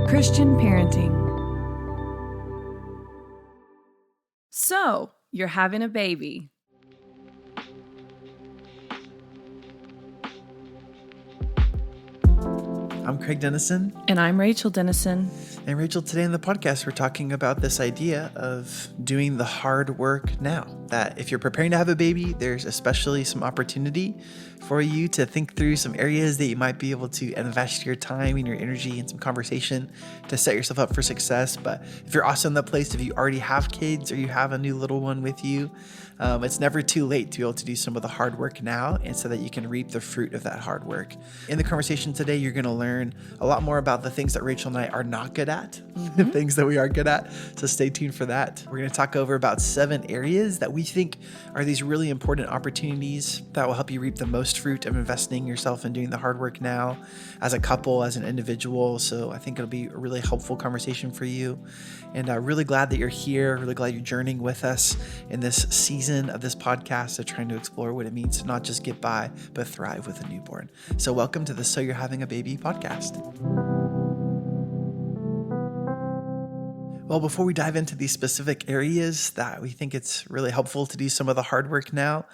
Christian parenting. So, you're having a baby. I'm Craig Dennison. And I'm Rachel Dennison. And Rachel, today in the podcast, we're talking about this idea of doing the hard work now. That if you're preparing to have a baby, there's especially some opportunity for you to think through some areas that you might be able to invest your time and your energy and some conversation to set yourself up for success. But if you're also in the place, if you already have kids or you have a new little one with you, it's never too late to be able to do some of the hard work now, and so that you can reap the fruit of that hard work. In the conversation today, you're going to learn a lot more about the things that Rachel and I are not good at, the things that we are good at. So stay tuned for that. We're going to talk over about 7 areas that we think are these really important opportunities that will help you reap the most fruit of investing yourself and doing the hard work now as a couple, as an individual. So I think it'll be a really helpful conversation for you. And really glad that you're here. Really glad you're journeying with us in this season of this podcast of trying to explore what it means to not just get by, but thrive with a newborn. So welcome to the So You're Having a Baby podcast. Well, before we dive into these specific areas that we think it's really helpful to do some of the hard work now,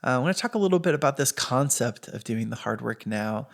I want to talk a little bit about this concept of doing the hard work now.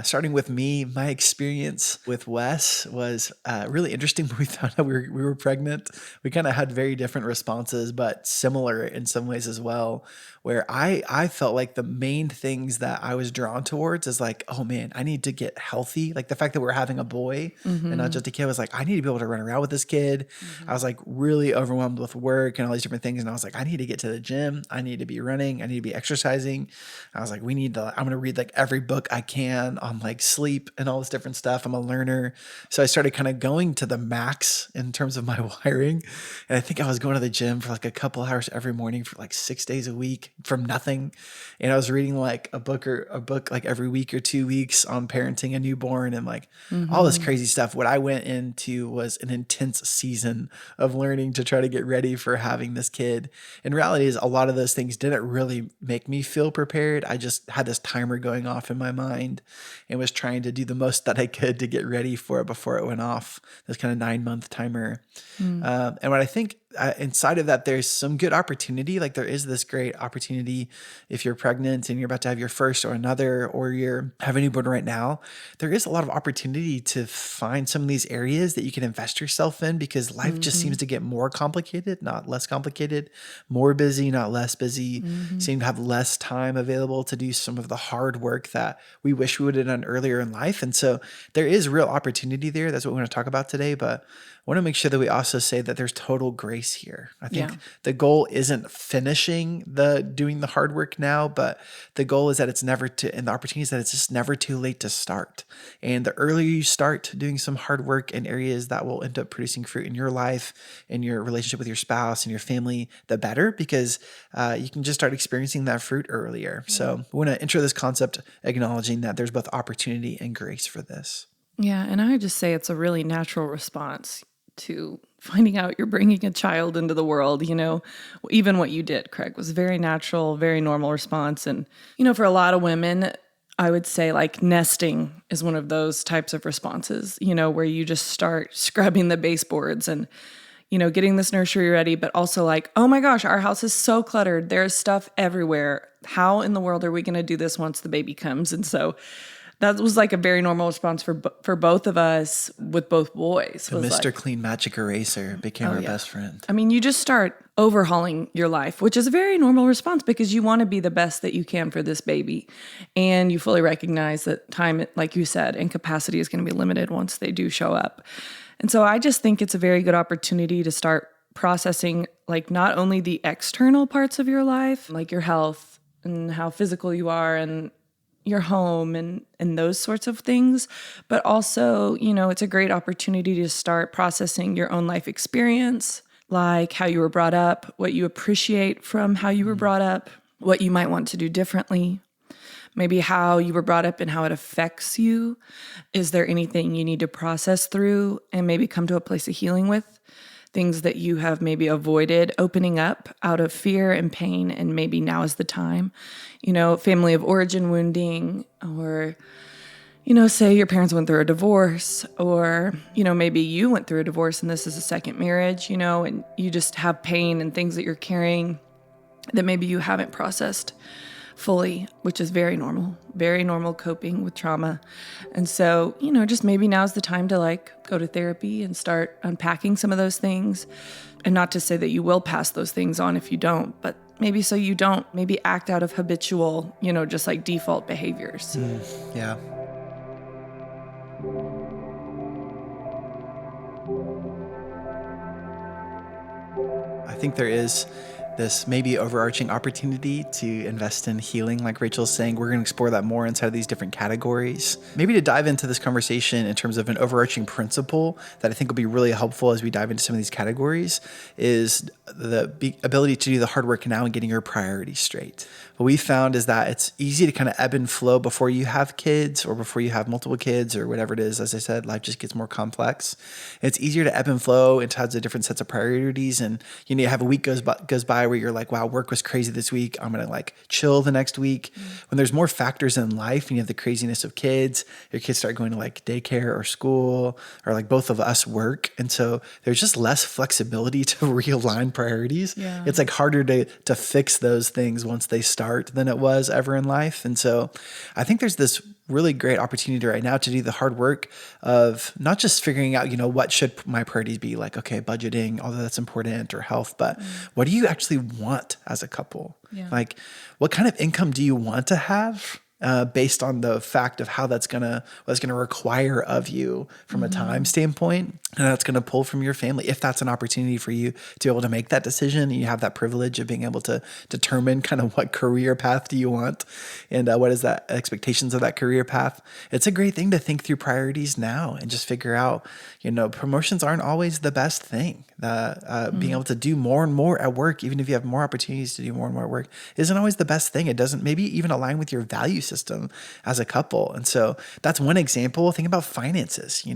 Starting with me, my experience with Wes was really interesting when we found out we were pregnant. We kind of had very different responses, but similar in some ways as well, where I felt like the main things that I was drawn towards is like, oh man, I need to get healthy. Like the fact that we're having a boy and not just a kid, was like, I need to be able to run around with this kid. I was like really overwhelmed with work and all these different things. And I was like, I need to get to the gym. I need to be running. I need to be exercising. I was like, I'm going to read like every book I can on like sleep and all this different stuff. I'm a learner. So I started kind of going to the max in terms of my wiring. And I think I was going to the gym for like a couple hours every morning for like 6 days a week from nothing. And I was reading like a book like every week or 2 weeks on parenting a newborn and like all this crazy stuff. What I went into was an intense season of learning to try to get ready for having this kid. And reality is a lot of those things didn't really make me feel prepared. I just had this timer going off in my mind and was trying to do the most that I could to get ready for it before it went off, this kind of 9-month timer. And what I think inside of that, there's some good opportunity. Like there is this great opportunity if you're pregnant and you're about to have your first or another, or you're having a newborn right now, there is a lot of opportunity to find some of these areas that you can invest yourself in, because life just seems to get more complicated, not less complicated, more busy, not less busy, seem to have less time available to do some of the hard work that we wish we would have done earlier in life. And so there is real opportunity there. That's what we're going to talk about today. But I want to make sure that we also say that there's total grace here. I think the goal isn't finishing doing the hard work now, but the goal is that it's never to, and the opportunity is that it's just never too late to start. And the earlier you start doing some hard work in areas that will end up producing fruit in your life, in your relationship with your spouse and your family, the better, because you can just start experiencing that fruit earlier. So we want to intro this concept acknowledging that there's both opportunity and grace for this. Yeah, and I would just say it's a really natural response to finding out you're bringing a child into the world. You know, even what you did, Craig, was very natural, very normal response. And, you know, for a lot of women, I would say like nesting is one of those types of responses, you know, where you just start scrubbing the baseboards and, you know, getting this nursery ready, but also like, oh my gosh, our house is so cluttered. There's stuff everywhere. How in the world are we going to do this once the baby comes? And so that was like a very normal response for both of us with both boys. The Mr. Like, Clean Magic Eraser became our best friend. I mean, you just start overhauling your life, which is a very normal response because you want to be the best that you can for this baby. And you fully recognize that time, like you said, and capacity is going to be limited once they do show up. And so I just think it's a very good opportunity to start processing like not only the external parts of your life, like your health and how physical you are and your home and those sorts of things, but also, you know, it's a great opportunity to start processing your own life experience, like how you were brought up, what you appreciate from how you were brought up, what you might want to do differently, maybe how you were brought up and how it affects you. Is there anything you need to process through and maybe come to a place of healing with? Things that you have maybe avoided opening up out of fear and pain, and maybe now is the time. You know, family of origin wounding, or, say your parents went through a divorce, or, maybe you went through a divorce and this is a second marriage, and you just have pain and things that you're carrying that maybe you haven't processed fully, which is very normal coping with trauma. And so, just maybe now's the time to go to therapy and start unpacking some of those things. And not to say that you will pass those things on if you don't, but maybe so you don't maybe act out of habitual, just default behaviors. Yeah. I think there is this maybe overarching opportunity to invest in healing. Like Rachel's saying, we're going to explore that more inside of these different categories. Maybe to dive into this conversation in terms of an overarching principle that I think will be really helpful as we dive into some of these categories is the ability to do the hard work now and getting your priorities straight. What we found is that it's easy to kind of ebb and flow before you have kids or before you have multiple kids or whatever it is. As I said, life just gets more complex. It's easier to ebb and flow into tons of different sets of priorities. And you have a week goes by where you're like, wow, work was crazy this week. I'm going to chill the next week. When there's more factors in life and you have the craziness of kids, your kids start going to daycare or school, or both of us work. And so there's just less flexibility to realign priorities. Yeah. It's harder to fix those things once they start than it was ever in life. And so I think there's this really great opportunity right now to do the hard work of not just figuring out, what should my priorities be, okay, budgeting, although that's important, or health, but what do you actually want as a couple? Yeah. What kind of income do you want to have? Based on the fact of how what's gonna require of you from a time standpoint, and that's gonna pull from your family. If that's an opportunity for you to be able to make that decision, and you have that privilege of being able to determine kind of what career path do you want, and what is that expectations of that career path. It's a great thing to think through priorities now and just figure out, promotions aren't always the best thing. Being able to do more and more at work, even if you have more opportunities to do more and more at work, isn't always the best thing. It doesn't maybe even align with your value system as a couple. And so that's one example. Think about finances.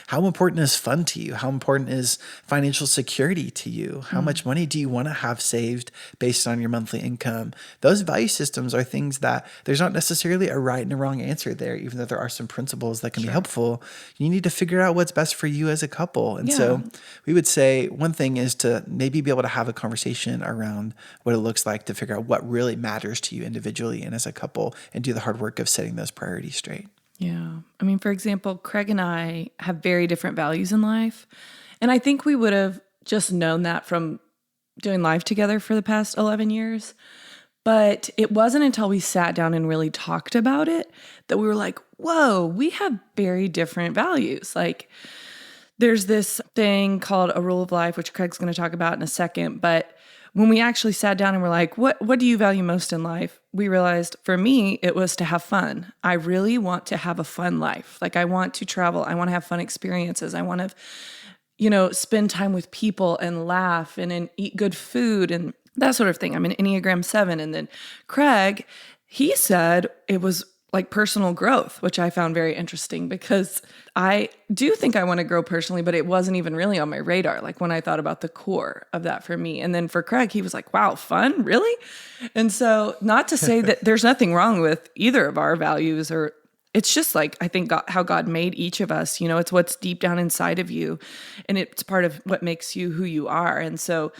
How important is fun to you? How important is financial security to you? How much money do you want to have saved based on your monthly income? Those value systems are things that there's not necessarily a right and a wrong answer there, even though there are some principles that can be helpful. You need to figure out what's best for you as a couple. And so we would say one thing is to maybe be able to have a conversation around what it looks like to figure out what really matters to you individually and as a couple, and do the hard work of setting those priorities straight. Yeah. For example, Craig and I have very different values in life. And I think we would have just known that from doing life together for the past 11 years. But it wasn't until we sat down and really talked about it that we were like, whoa, we have very different values. There's this thing called a rule of life, which Craig's going to talk about in a second. But when we actually sat down and were like, what do you value most in life? We realized for me, it was to have fun. I really want to have a fun life. I want to travel. I want to have fun experiences. I want to, spend time with people and laugh and eat good food and that sort of thing. I'm an Enneagram 7. And then Craig, he said it was personal growth, which I found very interesting because I do think I want to grow personally, but it wasn't even really on my radar. When I thought about the core of that for me. And then for Craig, he was like, wow, fun, really? And so not to say that there's nothing wrong with either of our values, or it's just I think how God made each of us, it's what's deep down inside of you. And it's part of what makes you who you are. And so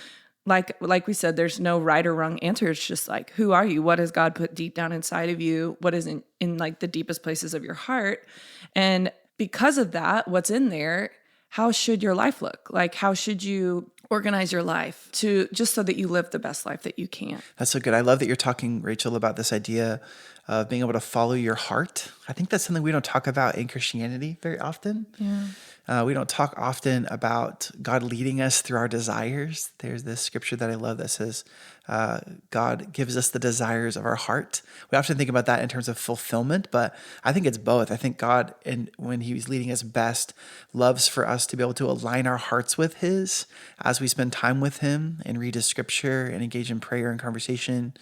like we said, there's no right or wrong answer. It's just who are you? What has God put deep down inside of you? What is in the deepest places of your heart? And because of that, what's in there, how should your life look? How should you organize your life to just so that you live the best life that you can? That's so good. I love that you're talking, Rachel, about this idea of being able to follow your heart. I think that's something we don't talk about in Christianity very often. Yeah. We don't talk often about God leading us through our desires. There's this scripture that I love that says, God gives us the desires of our heart. We often think about that in terms of fulfillment, but I think it's both. I think God, when he was leading us best, loves for us to be able to align our hearts with his as we spend time with him and read his scripture and engage in prayer and conversation.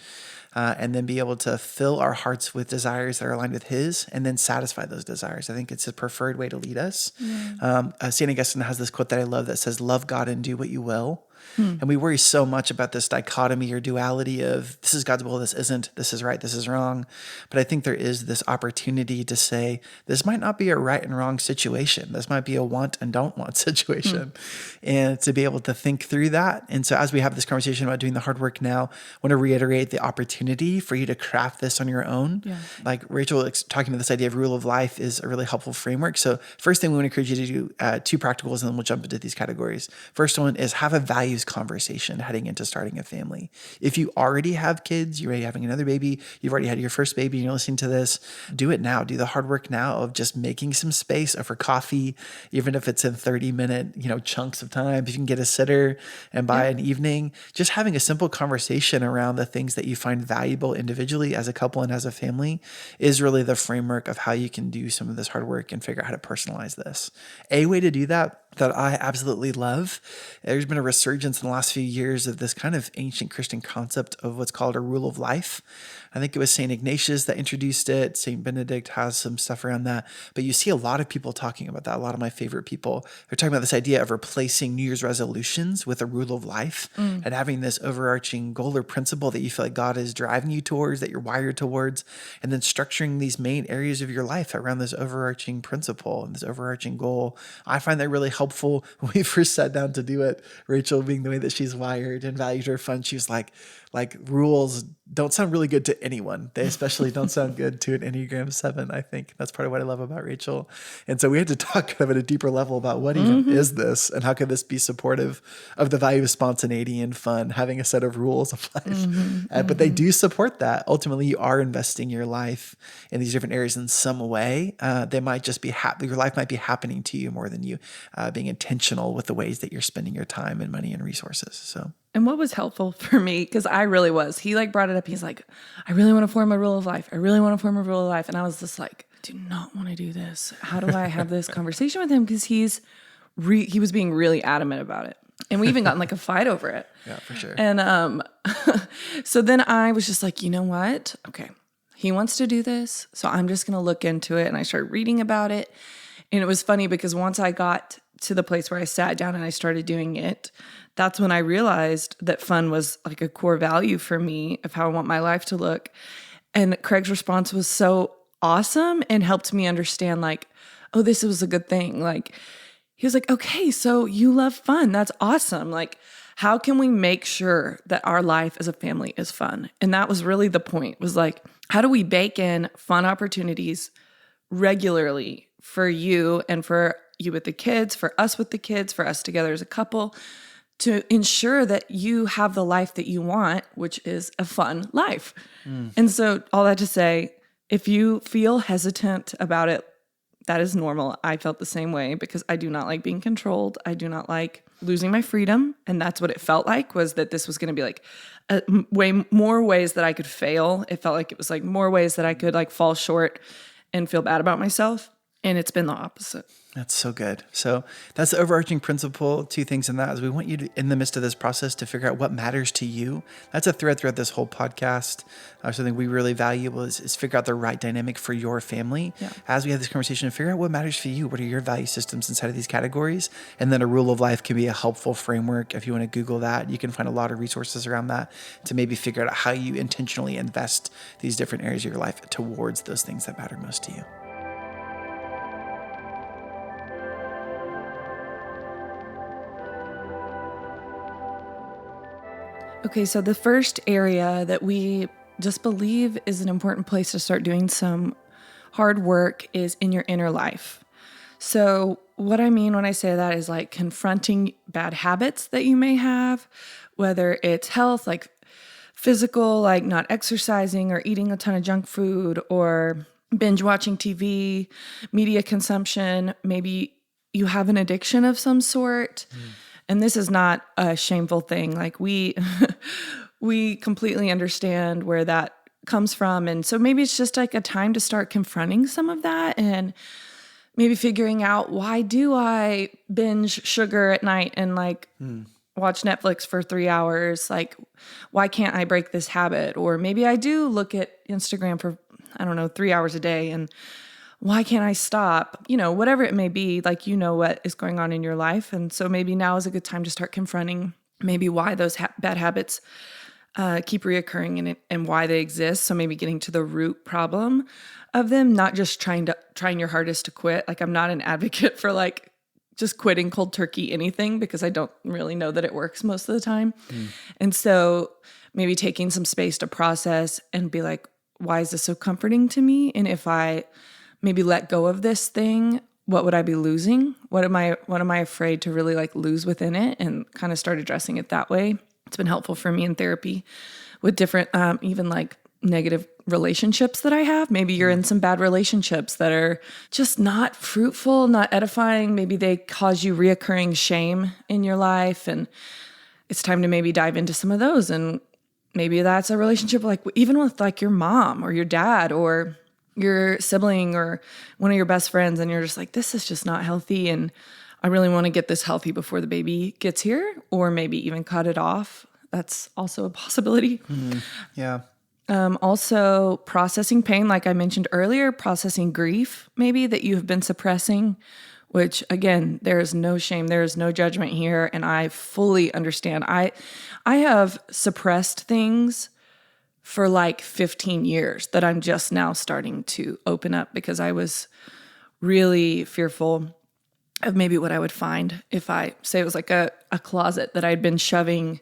And then be able to fill our hearts with desires that are aligned with his, and then satisfy those desires. I think it's a preferred way to lead us. St. Augustine has this quote that I love that says, love God and do what you will. And we worry so much about this dichotomy or duality of this is God's will, this isn't, this is right, this is wrong. But I think there is this opportunity to say, this might not be a right and wrong situation. This might be a want and don't want situation. And to be able to think through that. And so as we have this conversation about doing the hard work now, I want to reiterate the opportunity for you to craft this on your own. Yeah. Like Rachel talking about this idea of rule of life is a really helpful framework. So first thing we want to encourage you to do, two practicals, and then we'll jump into these categories. First one is have a values conversation heading into starting a family. If you already have kids, you're already having another baby, you've already had your first baby and you're listening to this, do it now. Do the hard work now of just making some space over coffee, even if it's in 30-minute, chunks of time. If you can get a sitter and buy an evening, just having a simple conversation around the things that you find valuable individually as a couple and as a family is really the framework of how you can do some of this hard work and figure out how to personalize this. A way to do that I absolutely love. There's been a resurgence in the last few years of this kind of ancient Christian concept of what's called a rule of life. I think it was St. Ignatius that introduced it. St. Benedict has some stuff around that. But you see a lot of people talking about that. A lot of my favorite people, they're talking about this idea of replacing New Year's resolutions with a rule of life and having this overarching goal or principle that you feel like God is driving you towards, that you're wired towards, and then structuring these main areas of your life around this overarching principle and this overarching goal. I find that really helpful. When we first sat down to do it, Rachel, being the way that she's wired and valued her fun, she was like rules don't sound really good to anyone. They especially don't sound good to an Enneagram 7, I think. That's part of what I love about Rachel. And so we had to talk kind of at a deeper level about what even is this and how can this be supportive of the value of spontaneity and fun, having a set of rules of life. But they do support that. Ultimately, you are investing your life in these different areas in some way. They might just be your life might be happening to you more than you being intentional with the ways that you're spending your time and money and resources. So. And what was helpful for me, because I really was, he brought it up. He's like, I really want to form a rule of life. I really want to form a rule of life. And I was just like, do not want to do this. How do I have this conversation with him? Because he was being really adamant about it. And we even got in a fight over it. Yeah, for sure. And so then I was just like, you know what? Okay, he wants to do this. So I'm just going to look into it. And I started reading about it. And it was funny because once I got to the place where I sat down and I started doing it, that's when I realized that fun was a core value for me of how I want my life to look. And Craig's response was so awesome and helped me understand oh, this was a good thing. He was like, okay, so you love fun. That's awesome. How can we make sure that our life as a family is fun? And that was really the point, was how do we bake in fun opportunities regularly for you and for you with the kids, for us with the kids, for us together as a couple, to ensure that you have the life that you want, which is a fun life. And so all that to say, if you feel hesitant about it, that is normal. I felt the same way because I do not like being controlled. I do not like losing my freedom. And that's what it felt like, was that this was going to be way more ways that I could fail. It felt like it was more ways that I could fall short and feel bad about myself. And it's been the opposite. That's so good. So that's the overarching principle. Two things in that is we want you to, in the midst of this process, to figure out what matters to you. That's a thread throughout this whole podcast. Something we really value is figure out the right dynamic for your family. Yeah. As we have this conversation, figure out what matters for you. What are your value systems inside of these categories? And then a rule of life can be a helpful framework. If you want to Google that, you can find a lot of resources around that to maybe figure out how you intentionally invest these different areas of your life towards those things that matter most to you. Okay, so the first area that we just believe is an important place to start doing some hard work is in your inner life. So what I mean when I say that is confronting bad habits that you may have, whether it's health, physical, not exercising or eating a ton of junk food, or binge watching TV, media consumption. Maybe you have an addiction of some sort. And this is not a shameful thing. We completely understand where that comes from. And so maybe it's just a time to start confronting some of that and maybe figuring out, why do I binge sugar at night and watch Netflix for 3 hours? Why can't I break this habit? Or maybe I do look at Instagram for, 3 hours a day, and why can't I stop? Whatever it may be, what is going on in your life. And so maybe now is a good time to start confronting maybe why those bad habits keep reoccurring and why they exist. So maybe getting to the root problem of them, not just trying your hardest to quit. Like, I'm not an advocate for like just quitting cold turkey anything, because I don't really know that it works most of the time. And so maybe taking some space to process and be like, why is this so comforting to me? And if I maybe let go of this thing, what would I be losing? What am I afraid to really like lose within it? And kind of start addressing it that way. It's been helpful for me in therapy with different, even like negative relationships that I have. Maybe you're in some bad relationships that are just not fruitful, not edifying. Maybe they cause you reoccurring shame in your life. And it's time to maybe dive into some of those. And maybe that's a relationship like even with like your mom or your dad or your sibling or one of your best friends. And you're just like, this is just not healthy. And I really want to get this healthy before the baby gets here, or maybe even cut it off. That's also a possibility. Yeah. Also processing pain, like I mentioned earlier, processing grief maybe that you have been suppressing, which again, there is no shame, there is no judgment here. And I fully understand. I have suppressed things for like 15 years that I'm just now starting to open up, because I was really fearful of maybe what I would find if I say it was like a closet that I'd been shoving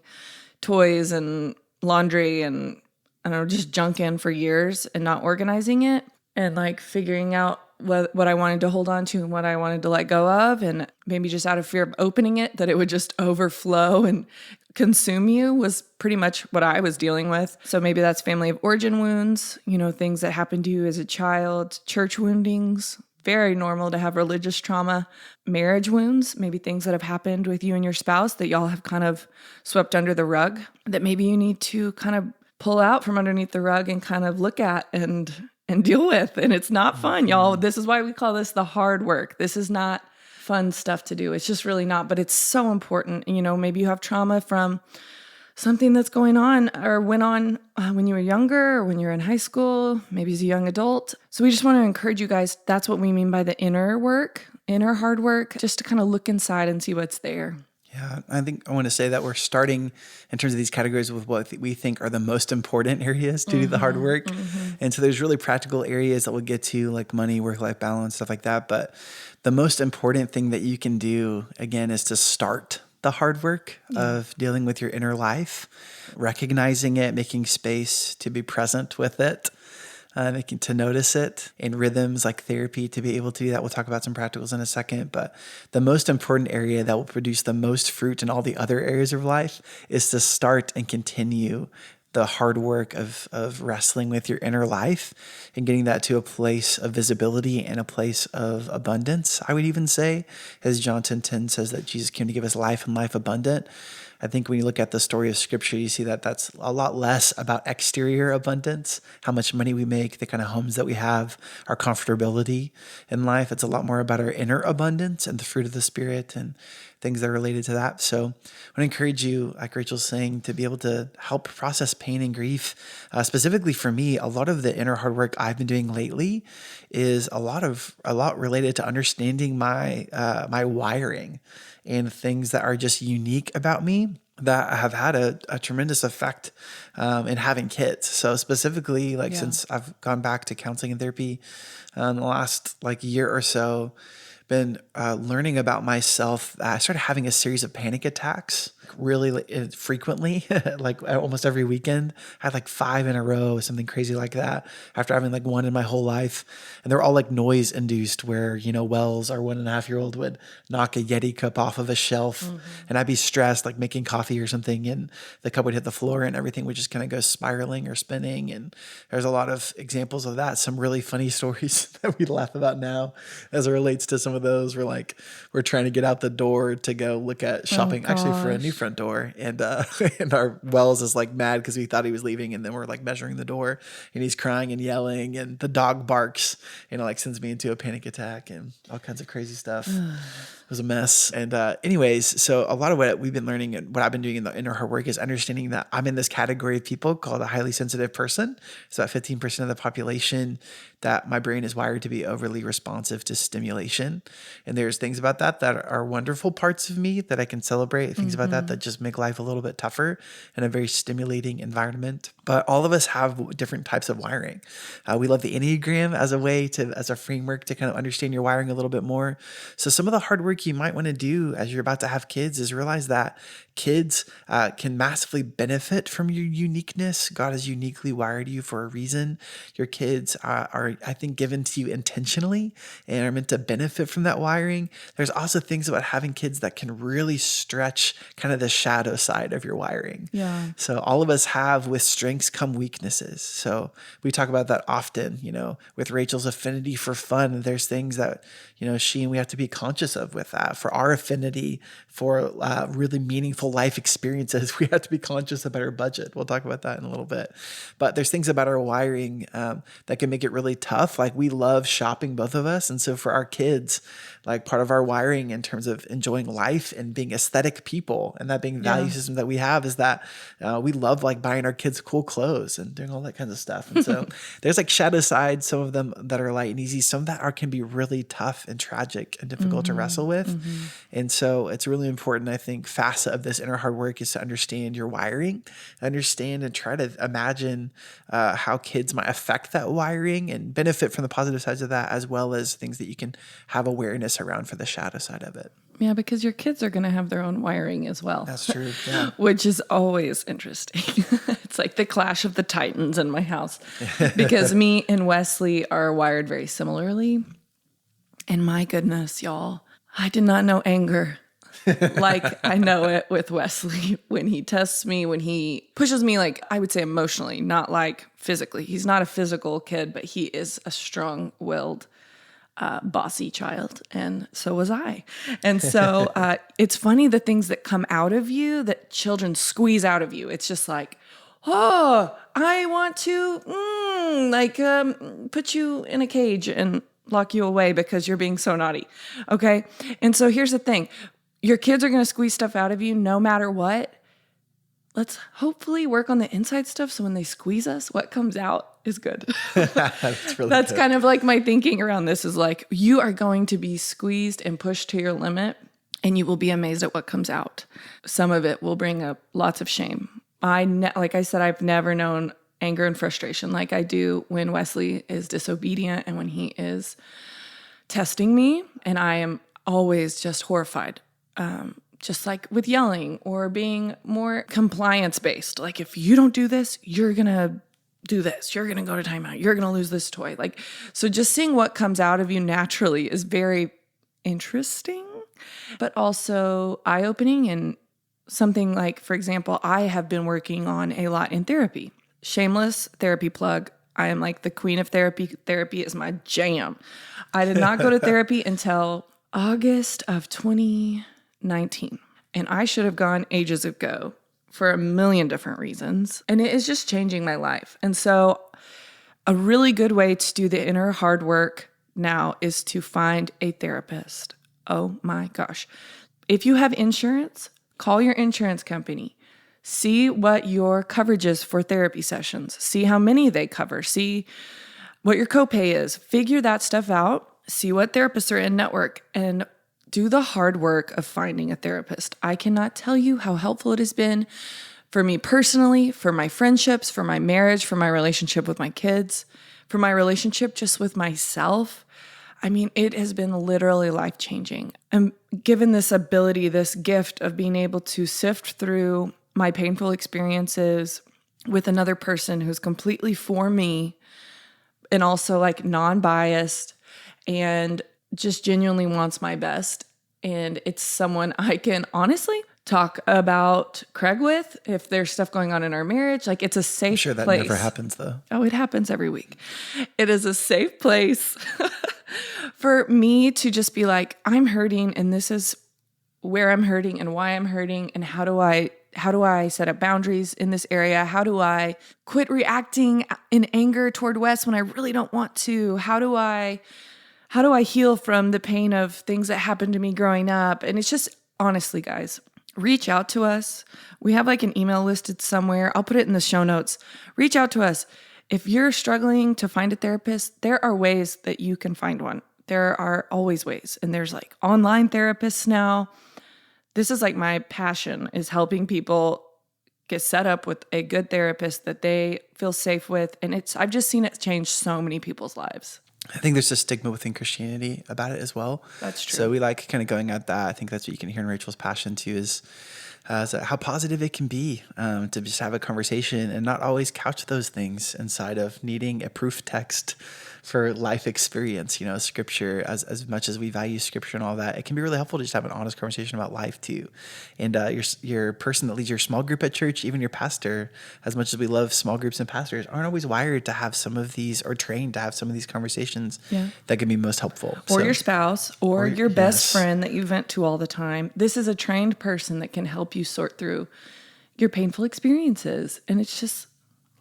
toys and laundry and I don't know, just junk in for years and not organizing it, and like figuring out what I wanted to hold on to and what I wanted to let go of. And maybe just out of fear of opening it, that it would just overflow and consume you, was pretty much what I was dealing with. So maybe that's family of origin wounds, things that happened to you as a child, church woundings. Very normal to have religious trauma, marriage wounds, maybe things that have happened with you and your spouse that y'all have kind of swept under the rug, that maybe you need to kind of pull out from underneath the rug and kind of look at and deal with. And it's not fun, y'all. This is why we call this the hard work. This is not fun stuff to do. It's just really not, but it's so important. Maybe you have trauma from something that's going on or went on when you were younger or when you're in high school, maybe as a young adult. So we just want to encourage you guys. That's what we mean by the inner work, inner hard work, just to kind of look inside and see what's there. Yeah, I think I want to say that we're starting in terms of these categories with what we think are the most important areas to do the hard work. And so there's really practical areas that we'll get to, like money, work-life balance, stuff like that. But the most important thing that you can do, again, is to start the hard work of dealing with your inner life, recognizing it, making space to be present with it, making to notice it in rhythms like therapy to be able to do that. We'll talk about some practicals in a second, but the most important area that will produce the most fruit in all the other areas of life is to start and continue the hard work of wrestling with your inner life and getting that to a place of visibility and a place of abundance. I would even say, as John 10:10 says, that Jesus came to give us life and life abundant. I think when you look at the story of Scripture, you see that that's a lot less about exterior abundance, how much money we make, the kind of homes that we have, our comfortability in life. It's a lot more about our inner abundance and the fruit of the Spirit and things that are related to that. So I want to encourage you, like Rachel's saying, to be able to help process pain and grief. Specifically for me, a lot of the inner hard work I've been doing lately is a lot related to understanding my wiring and things that are just unique about me that have had a tremendous effect in having kids. So specifically, since I've gone back to counseling and therapy in the last year or so, been learning about myself. I started having a series of panic attacks really frequently, like almost every weekend. I had 5 in a row, something crazy like that, after having one in my whole life. And they're all noise induced, where, Wells, our 1.5-year-old, would knock a Yeti cup off of a shelf and I'd be stressed, making coffee or something, and the cup would hit the floor and everything would just kind of go spiraling or spinning. And there's a lot of examples of that. Some really funny stories that we laugh about now as it relates to some of those. We're trying to get out the door to go look at shopping, actually for a new front door. And and our Wells is mad because we thought he was leaving, and then we're measuring the door and he's crying and yelling, and the dog barks, sends me into a panic attack and all kinds of crazy stuff. It was a mess. And anyways, so a lot of what we've been learning and what I've been doing in the inner hard work is understanding that I'm in this category of people called a highly sensitive person. So about 15% of the population, that my brain is wired to be overly responsive to stimulation. And there's things about that that are wonderful parts of me that I can celebrate, things about that that just make life a little bit tougher in a very stimulating environment. But all of us have different types of wiring. We love the Enneagram as a way to, as a framework to kind of understand your wiring a little bit more. So some of the hard work you might want to do as you're about to have kids is realize that kids can massively benefit from your uniqueness. God has uniquely wired you for a reason. Your kids are, I think, given to you intentionally and are meant to benefit from that wiring. There's also things about having kids that can really stretch kind of the shadow side of your wiring. Yeah. So all of us have, with strengths come weaknesses. So we talk about that often, with Rachel's affinity for fun. There's things that, she and we have to be conscious of with that. For our affinity for really meaningful life experiences, we have to be conscious about our budget. We'll talk about that in a little bit. But there's things about our wiring that can make it really tough. Like we love shopping, both of us. And so for our kids, like part of our wiring in terms of enjoying life and being aesthetic people and that being value system that we have is that we love like buying our kids cool clothes and doing all that kind of stuff. And so there's like shadow sides, some of them that are light and easy, some that can be really tough and tragic and difficult to wrestle with. And so it's really important, I think, facet of this inner hard work is to understand your wiring, understand and try to imagine how kids might affect that wiring and benefit from the positive sides of that, as well as things that you can have awareness around for the shadow side of it. Yeah, because your kids are going to have their own wiring as well. That's true. Yeah. Which is always interesting. It's like the clash of the titans in my house because me and Wesley are wired very similarly. And my goodness, y'all, I did not know anger like I know it with Wesley when he tests me, when he pushes me, like I would say emotionally, not like physically. He's not a physical kid, but he is a strong-willed bossy child, and so was I. And so it's funny the things that come out of you that children squeeze out of you. It's just like, oh, I want to put you in a cage and lock you away because you're being so naughty. Okay? And so here's the thing. Your kids are going to squeeze stuff out of you no matter what. Let's hopefully work on the inside stuff so when they squeeze us, what comes out is good. That's kind of like my thinking around this is like, you are going to be squeezed and pushed to your limit and you will be amazed at what comes out. Some of it will bring up lots of shame. Like I said, I've never known anger and frustration like I do when Wesley is disobedient and when he is testing me. And I am always just horrified. Just like with yelling or being more compliance-based. Like, if you don't do this, you're going to do this. You're going to go to timeout. You're going to lose this toy. Like, so just seeing what comes out of you naturally is very interesting, but also eye-opening and something like, for example, I have been working on a lot in therapy. Shameless therapy plug. I am like the queen of therapy. Therapy is my jam. I did not go to therapy until August of 2019. And I should have gone ages ago for a million different reasons. And it is just changing my life. And so a really good way to do the inner hard work now is to find a therapist. Oh my gosh. If you have insurance, call your insurance company. See what your coverage is for therapy sessions. See how many they cover. See what your copay is. Figure that stuff out. See what therapists are in network and do the hard work of finding a therapist. I cannot tell you how helpful it has been for me personally, for my friendships, for my marriage, for my relationship with my kids, for my relationship just with myself. I mean, it has been literally life-changing. I'm given this ability, this gift of being able to sift through my painful experiences with another person who's completely for me and also like non-biased and just genuinely wants my best. And it's someone I can honestly talk about Craig with if there's stuff going on in our marriage. Like, it's a safe place. I'm sure that never happens though. Oh, it happens every week. It is a safe place for me to just be like, I'm hurting and this is where I'm hurting and why I'm hurting and how do I set up boundaries in this area? How do I quit reacting in anger toward Wes when I really don't want to? How do I how do I heal from the pain of things that happened to me growing up? And it's just, honestly, guys, reach out to us. We have like an email listed somewhere. I'll put it in the show notes. Reach out to us. If you're struggling to find a therapist, there are ways that you can find one. There are always ways. And there's like online therapists now. This is like my passion, is helping people get set up with a good therapist that they feel safe with. And I've just seen it change so many people's lives. I think there's a stigma within Christianity about it as well. That's true. So we like kind of going at that. I think that's what you can hear in Rachel's passion too, is how positive it can be to just have a conversation and not always couch those things inside of needing a proof text for life experience. Scripture, as much as we value scripture and all that, it can be really helpful to just have an honest conversation about life too. And your person that leads your small group at church, even your pastor, as much as we love small groups and pastors, aren't always wired to have some of these, or trained to have some of these conversations that can be most helpful. Or your spouse, or your best friend that you vent to all the time. This is a trained person that can help you sort through your painful experiences. And it's just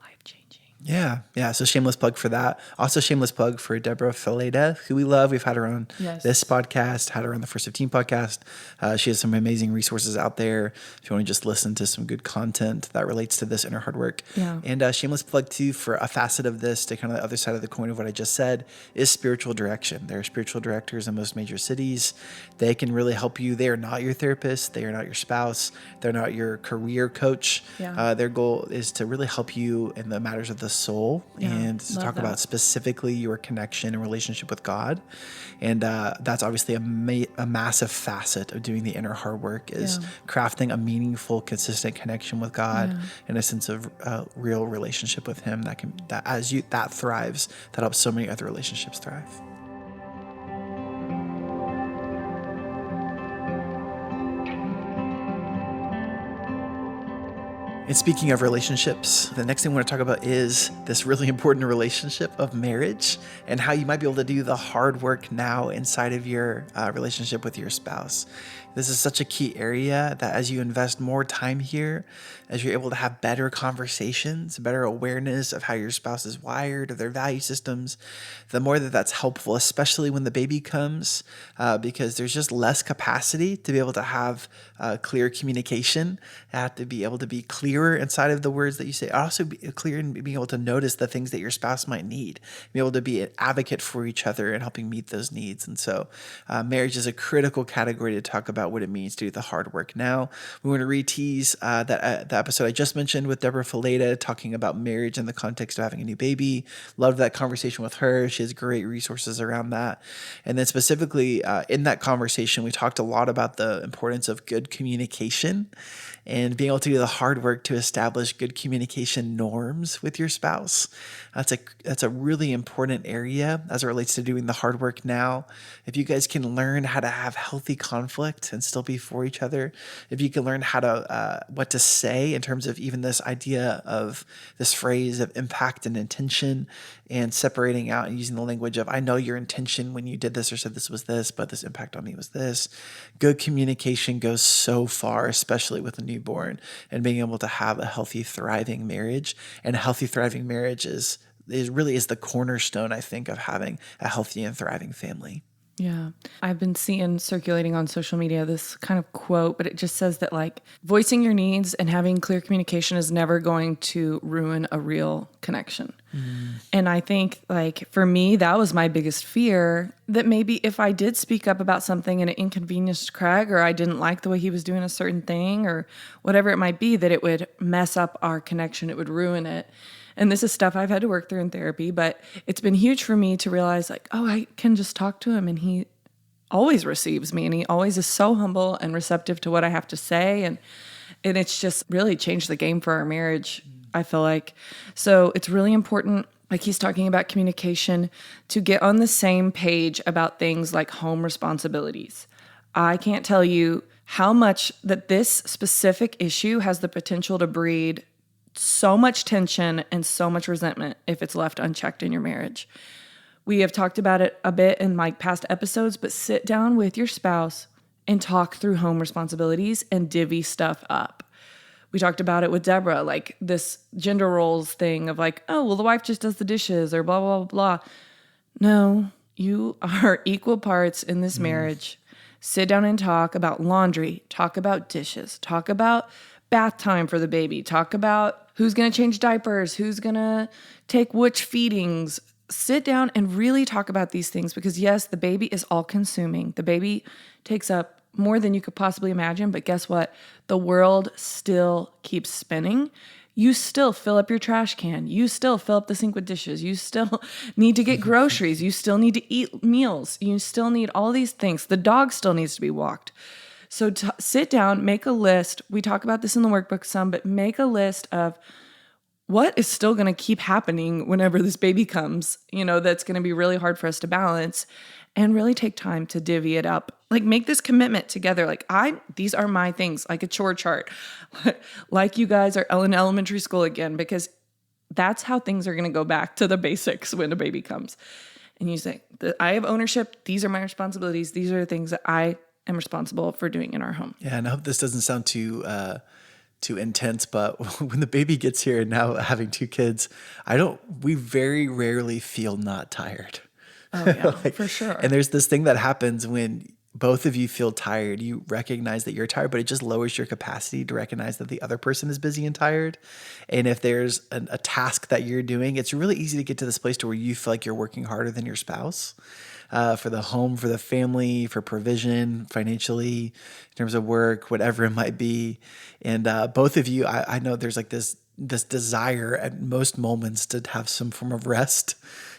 life-changing. Yeah. So shameless plug for that. Also shameless plug for Deborah Fileta, who we love. We've had her on this podcast, had her on the First 15 podcast. She has some amazing resources out there if you want to just listen to some good content that relates to this inner hard work. Yeah. And shameless plug too for a facet of this, to kind of the other side of the coin of what I just said, is spiritual direction. There are spiritual directors in most major cities. They can really help you. They are not your therapist. They are not your spouse. They're not your career coach. Their goal is to really help you in the matters of the soul, and to talk about specifically your connection and relationship with God. And that's obviously a massive facet of doing the inner hard work, is crafting a meaningful, consistent connection with God and a sense of real relationship with Him that thrives, that helps so many other relationships thrive. And speaking of relationships, the next thing we want to talk about is this really important relationship of marriage, and how you might be able to do the hard work now inside of your relationship with your spouse. This is such a key area that as you invest more time here, as you're able to have better conversations, better awareness of how your spouse is wired, of their value systems, the more that's helpful, especially when the baby comes, because there's just less capacity to be able to have clear communication. You have to be able to be clearer inside of the words that you say. Also be clear in being able to notice the things that your spouse might need, be able to be an advocate for each other and helping meet those needs. And so marriage is a critical category to talk about what it means to do the hard work now. We want to re-tease the episode I just mentioned with Deborah Fileta, talking about marriage in the context of having a new baby. Loved that conversation with her. She has great resources around that. And then specifically in that conversation, we talked a lot about the importance of good communication and being able to do the hard work to establish good communication norms with your spouse. That's a really important area as it relates to doing the hard work now. If you guys can learn how to have healthy conflict and still be for each other, if you can learn how to what to say in terms of even this idea of this phrase of impact and intention, and separating out and using the language of, I know your intention when you did this or said this was this, but this impact on me was this. Good communication goes so far, especially with a newborn, and being able to have a healthy, thriving marriage. And a healthy, thriving marriage is the cornerstone, I think, of having a healthy and thriving family. Yeah. I've been seeing circulating on social media this kind of quote, but it just says that like voicing your needs and having clear communication is never going to ruin a real connection. And I think like for me, that was my biggest fear, that maybe if I did speak up about something and it inconvenienced Craig, or I didn't like the way he was doing a certain thing or whatever it might be, that it would mess up our connection. It would ruin it. And this is stuff I've had to work through in therapy, but it's been huge for me to realize like, oh, I can just talk to him and he always receives me and he always is so humble and receptive to what I have to say. And it's just really changed the game for our marriage, I feel like. So it's really important, like he's talking about communication, to get on the same page about things like home responsibilities. I can't tell you how much that this specific issue has the potential to breed so much tension and so much resentment if it's left unchecked in your marriage. We have talked about it a bit in my past episodes, but sit down with your spouse and talk through home responsibilities and divvy stuff up. We talked about it with Deborah, like this gender roles thing of like, oh, well, the wife just does the dishes or blah, blah, blah, blah. No, You are equal parts in this marriage. Sit down and talk about laundry, talk about dishes, talk about bath time for the baby, talk about who's going to change diapers, who's going to take which feedings. Sit down and really talk about these things because, yes, the baby is all consuming. The baby takes up more than you could possibly imagine. But guess what? The world still keeps spinning. You still fill up your trash can. You still fill up the sink with dishes. You still need to get groceries. You still need to eat meals. You still need all these things. The dog still needs to be walked. So sit down, make a list. We talk about this in the workbook some, but make a list of what is still going to keep happening whenever this baby comes, that's going to be really hard for us to balance, and really take time to divvy it up. Like, make this commitment together. Like, these are my things, like a chore chart, like you guys are in elementary school again, because that's how things are going to go back to the basics when a baby comes. And you say, I have ownership. These are my responsibilities. These are the things that I am responsible for doing in our home. Yeah, and I hope this doesn't sound too intense, but when the baby gets here and now having two kids, we very rarely feel not tired. Oh yeah, for sure. And there's this thing that happens when both of you feel tired. You recognize that you're tired, but it just lowers your capacity to recognize that the other person is busy and tired. And if there's a task that you're doing, it's really easy to get to this place to where you feel like you're working harder than your spouse. For the home, for the family, for provision, financially, in terms of work, whatever it might be. And both of you, I know there's like this desire at most moments to have some form of rest.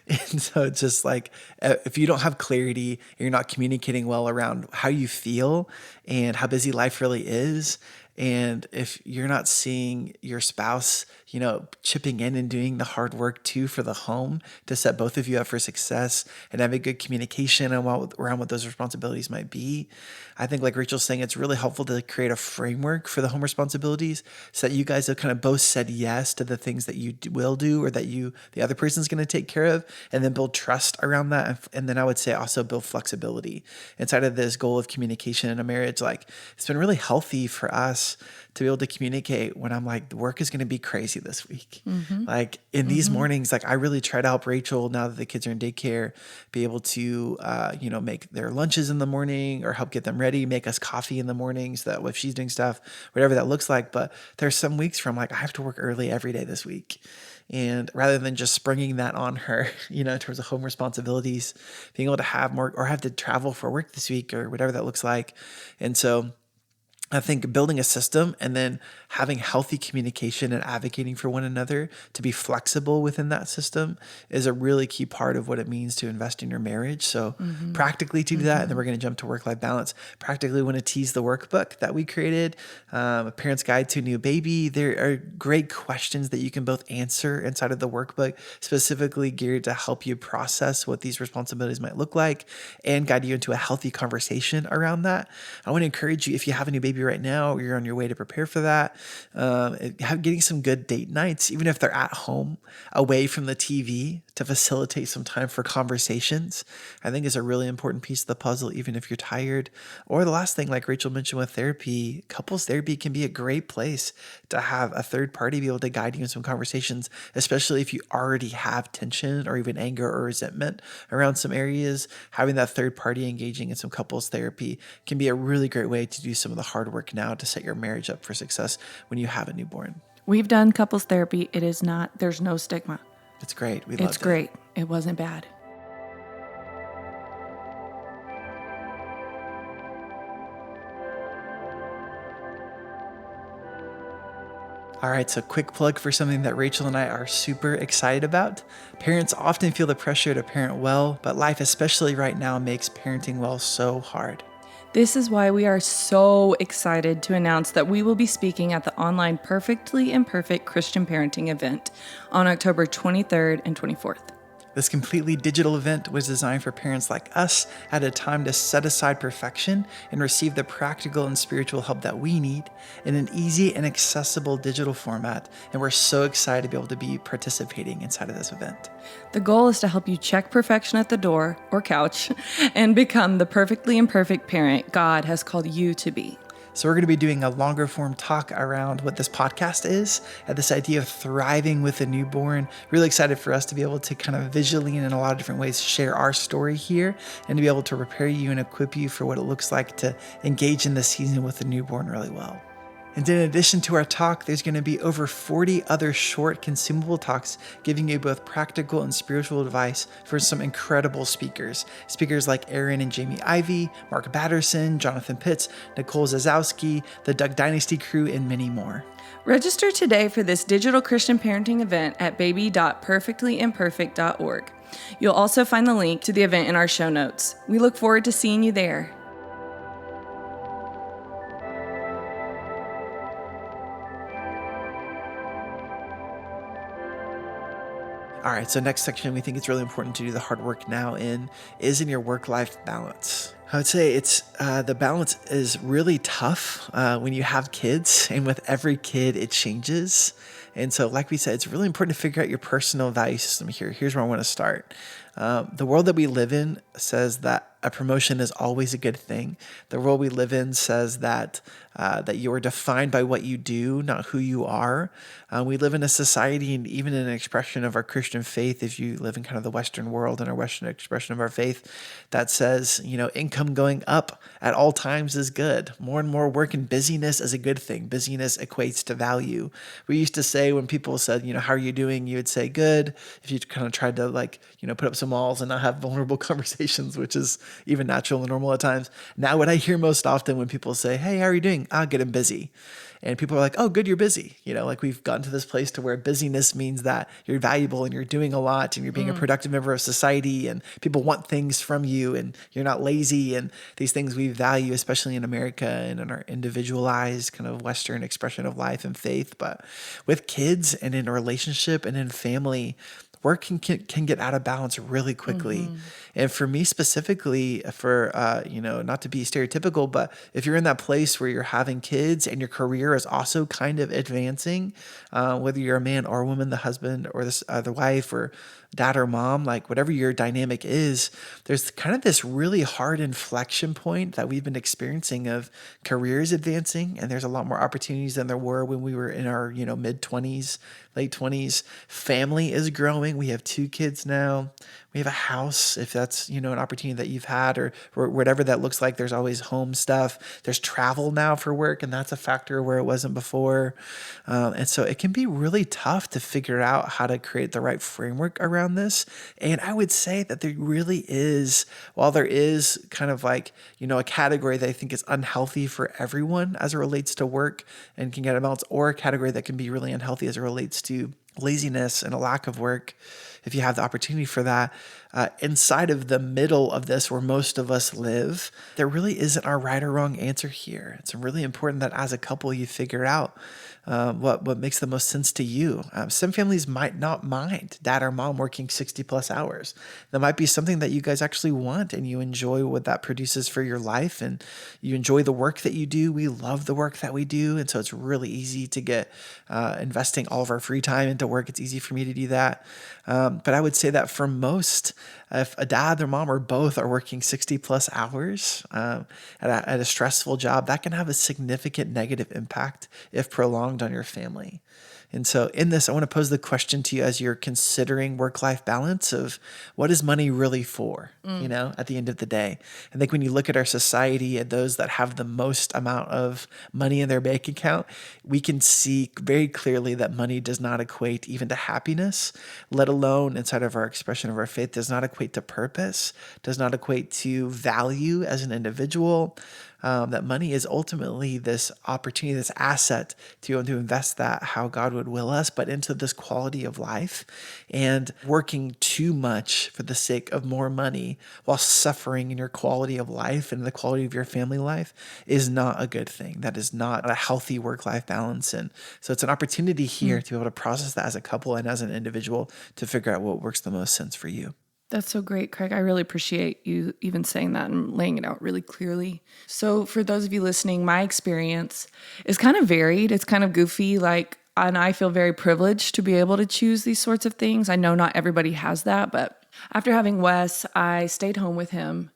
And so it's just like, if you don't have clarity, you're not communicating well around how you feel and how busy life really is. And if you're not seeing your spouse, chipping in and doing the hard work too for the home to set both of you up for success and having good communication around what those responsibilities might be, I think, like Rachel's saying, it's really helpful to create a framework for the home responsibilities so that you guys have kind of both said yes to the things that you will do or that the other person's going to take care of, and then build trust around that. And then I would say also build flexibility inside of this goal of communication in a marriage. Like, it's been really healthy for us to be able to communicate when I'm like, the work is going to be crazy this week. Mm-hmm. Like in these mornings, like I really try to help Rachel, now that the kids are in daycare, be able to, make their lunches in the morning or help get them ready, make us coffee in the mornings, so that if she's doing stuff, whatever that looks like. But there's some weeks where I'm like, I have to work early every day this week. And rather than just springing that on her, in terms of home responsibilities, being able to have more or have to travel for work this week or whatever that looks like. And so I think building a system and then having healthy communication and advocating for one another to be flexible within that system is a really key part of what it means to invest in your marriage. So practically to do that, and then we're going to jump to work-life balance. Practically, want to tease the workbook that we created, A Parent's Guide to a New Baby. There are great questions that you can both answer inside of the workbook, specifically geared to help you process what these responsibilities might look like and guide you into a healthy conversation around that. I want to encourage you, if you have a new baby right now, or you're on your way to prepare for that, getting some good date nights, even if they're at home, away from the TV, to facilitate some time for conversations, I think is a really important piece of the puzzle, even if you're tired. Or the last thing, like Rachel mentioned with therapy, couples therapy can be a great place to have a third party be able to guide you in some conversations, especially if you already have tension or even anger or resentment around some areas. Having that third party engaging in some couples therapy can be a really great way to do some of the hard work now to set your marriage up for success when you have a newborn. We've done couples therapy. There's no stigma. It's great. We loved it. It's great. It wasn't bad. All right, so quick plug for something that Rachel and I are super excited about. Parents often feel the pressure to parent well, but life, especially right now, makes parenting well so hard. This is why we are so excited to announce that we will be speaking at the online Perfectly Imperfect Christian Parenting event on October 23rd and 24th. This completely digital event was designed for parents like us at a time to set aside perfection and receive the practical and spiritual help that we need in an easy and accessible digital format. And we're so excited to be able to be participating inside of this event. The goal is to help you check perfection at the door or couch and become the perfectly imperfect parent God has called you to be. So we're going to be doing a longer form talk around what this podcast is and this idea of thriving with a newborn. Really excited for us to be able to kind of visually and in a lot of different ways share our story here and to be able to prepare you and equip you for what it looks like to engage in this season with a newborn really well. And in addition to our talk, there's going to be over 40 other short consumable talks giving you both practical and spiritual advice for some incredible speakers. Speakers like Aaron and Jamie Ivey, Mark Batterson, Jonathan Pitts, Nicole Zazowski, the Duck Dynasty crew, and many more. Register today for this digital Christian parenting event at baby.perfectlyimperfect.org. You'll also find the link to the event in our show notes. We look forward to seeing you there. All right, so next section we think it's really important to do the hard work now in your work-life balance. I would say it's the balance is really tough when you have kids, and with every kid it changes. And so like we said, it's really important to figure out your personal value system here. Here's where I want to start. The world that we live in says that a promotion is always a good thing. The world we live in says that you are defined by what you do, not who you are. We live in a society and even in an expression of our Christian faith, if you live in kind of the Western world and our Western expression of our faith, that says, income going up at all times is good. More and more work and busyness is a good thing. Busyness equates to value. We used to say when people said, how are you doing? You would say good. If you kind of tried to put up some walls and not have vulnerable conversations, which is even natural and normal at times. Now what I hear most often when people say, hey, how are you doing? I'll get busy. And people are like, oh, good, you're busy. We've gotten to this place to where busyness means that you're valuable and you're doing a lot and you're being a productive member of society and people want things from you and you're not lazy. And these things we value, especially in America and in our individualized kind of Western expression of life and faith. But with kids and in a relationship and in family, work can get out of balance really quickly. Mm-hmm. And for me specifically, for, not to be stereotypical, but if you're in that place where you're having kids and your career is also kind of advancing, whether you're a man or a woman, the husband or the wife or dad or mom, like whatever your dynamic is, there's kind of this really hard inflection point that we've been experiencing of careers advancing. And there's a lot more opportunities than there were when we were in our, mid 20s, late 20s. Family is growing. We have 2 kids now. We have a house, if that's, an opportunity that you've had or whatever that looks like. There's always home stuff. There's travel now for work, and that's a factor where it wasn't before. And so it can be really tough to figure out how to create the right framework around this. And I would say that there really is, while there is kind of a category that I think is unhealthy for everyone as it relates to work and can get a balance, or a category that can be really unhealthy as it relates to laziness and a lack of work, if you have the opportunity for that, inside of the middle of this where most of us live, there really isn't a right or wrong answer here. It's really important that as a couple you figure out what makes the most sense to you. Some families might not mind dad or mom working 60 plus hours. That might be something that you guys actually want and you enjoy what that produces for your life and you enjoy the work that you do. We love the work that we do. And so it's really easy to get investing all of our free time into work. It's easy for me to do that. But I would say that for most, if a dad or mom or both are working 60 plus hours at a stressful job, that can have a significant negative impact if prolonged on your family. And so in this, I want to pose the question to you as you're considering work-life balance of what is money really for, at the end of the day. I think when you look at our society and those that have the most amount of money in their bank account, we can see very clearly that money does not equate even to happiness, let alone inside of our expression of our faith, does not equate to purpose, does not equate to value as an individual. That money is ultimately this opportunity, this asset to invest that how God would will us, but into this quality of life. And working too much for the sake of more money while suffering in your quality of life and the quality of your family life is not a good thing. That is not a healthy work-life balance. And so it's an opportunity here to be able to process that as a couple and as an individual to figure out what works the most sense for you. That's so great, Craig. I really appreciate you even saying that and laying it out really clearly. So for those of you listening, my experience is kind of varied. It's kind of goofy, and I feel very privileged to be able to choose these sorts of things. I know not everybody has that, but after having Wes, I stayed home with him.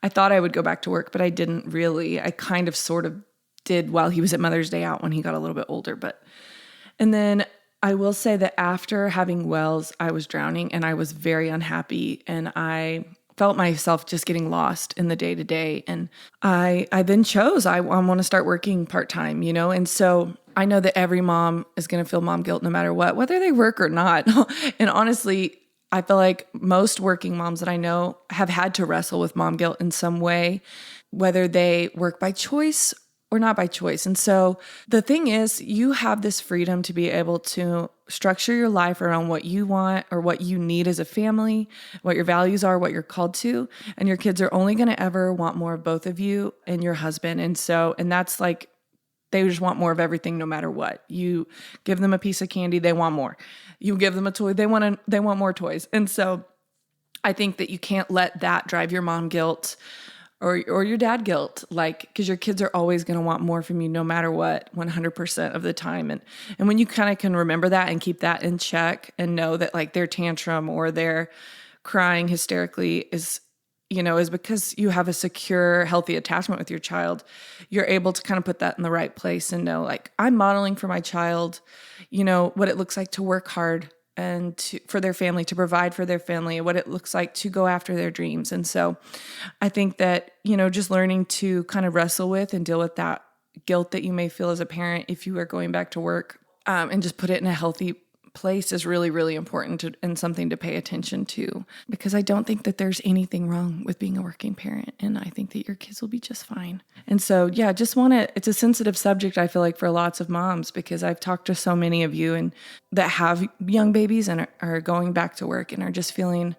I thought I would go back to work, but I didn't really. I kind of sort of did while he was at Mother's Day out when he got a little bit older. And then I will say that after having Wells, I was drowning and I was very unhappy, and I felt myself just getting lost in the day to day. And I then chose, I want to start working part-time, And so I know that every mom is going to feel mom guilt no matter what, whether they work or not. And honestly, I feel like most working moms that I know have had to wrestle with mom guilt in some way, whether they work by choice or not by choice. And so the thing is, you have this freedom to be able to structure your life around what you want or what you need as a family, what your values are, what you're called to. And your kids are only going to ever want more of both of you and your husband. And that's like, they just want more of everything no matter what. You give them a piece of candy, they want more. You give them a toy, they want more toys. And so I think that you can't let that drive your mom guilt or your dad guilt, because your kids are always going to want more from you no matter what, 100% of the time. And when you kind of can remember that and keep that in check and know that their tantrum or their crying hysterically is because you have a secure, healthy attachment with your child, you're able to kind of put that in the right place and know, I'm modeling for my child, what it looks like to work hard and for their family, to provide for their family, what it looks like to go after their dreams. And so I think that, just learning to kind of wrestle with and deal with that guilt that you may feel as a parent if you are going back to work, and just put it in a healthy place is really, really important and something to pay attention to, because I don't think that there's anything wrong with being a working parent. And I think that your kids will be just fine. And so, yeah, it's a sensitive subject, I feel like, for lots of moms, because I've talked to so many of you and that have young babies and are going back to work and are just feeling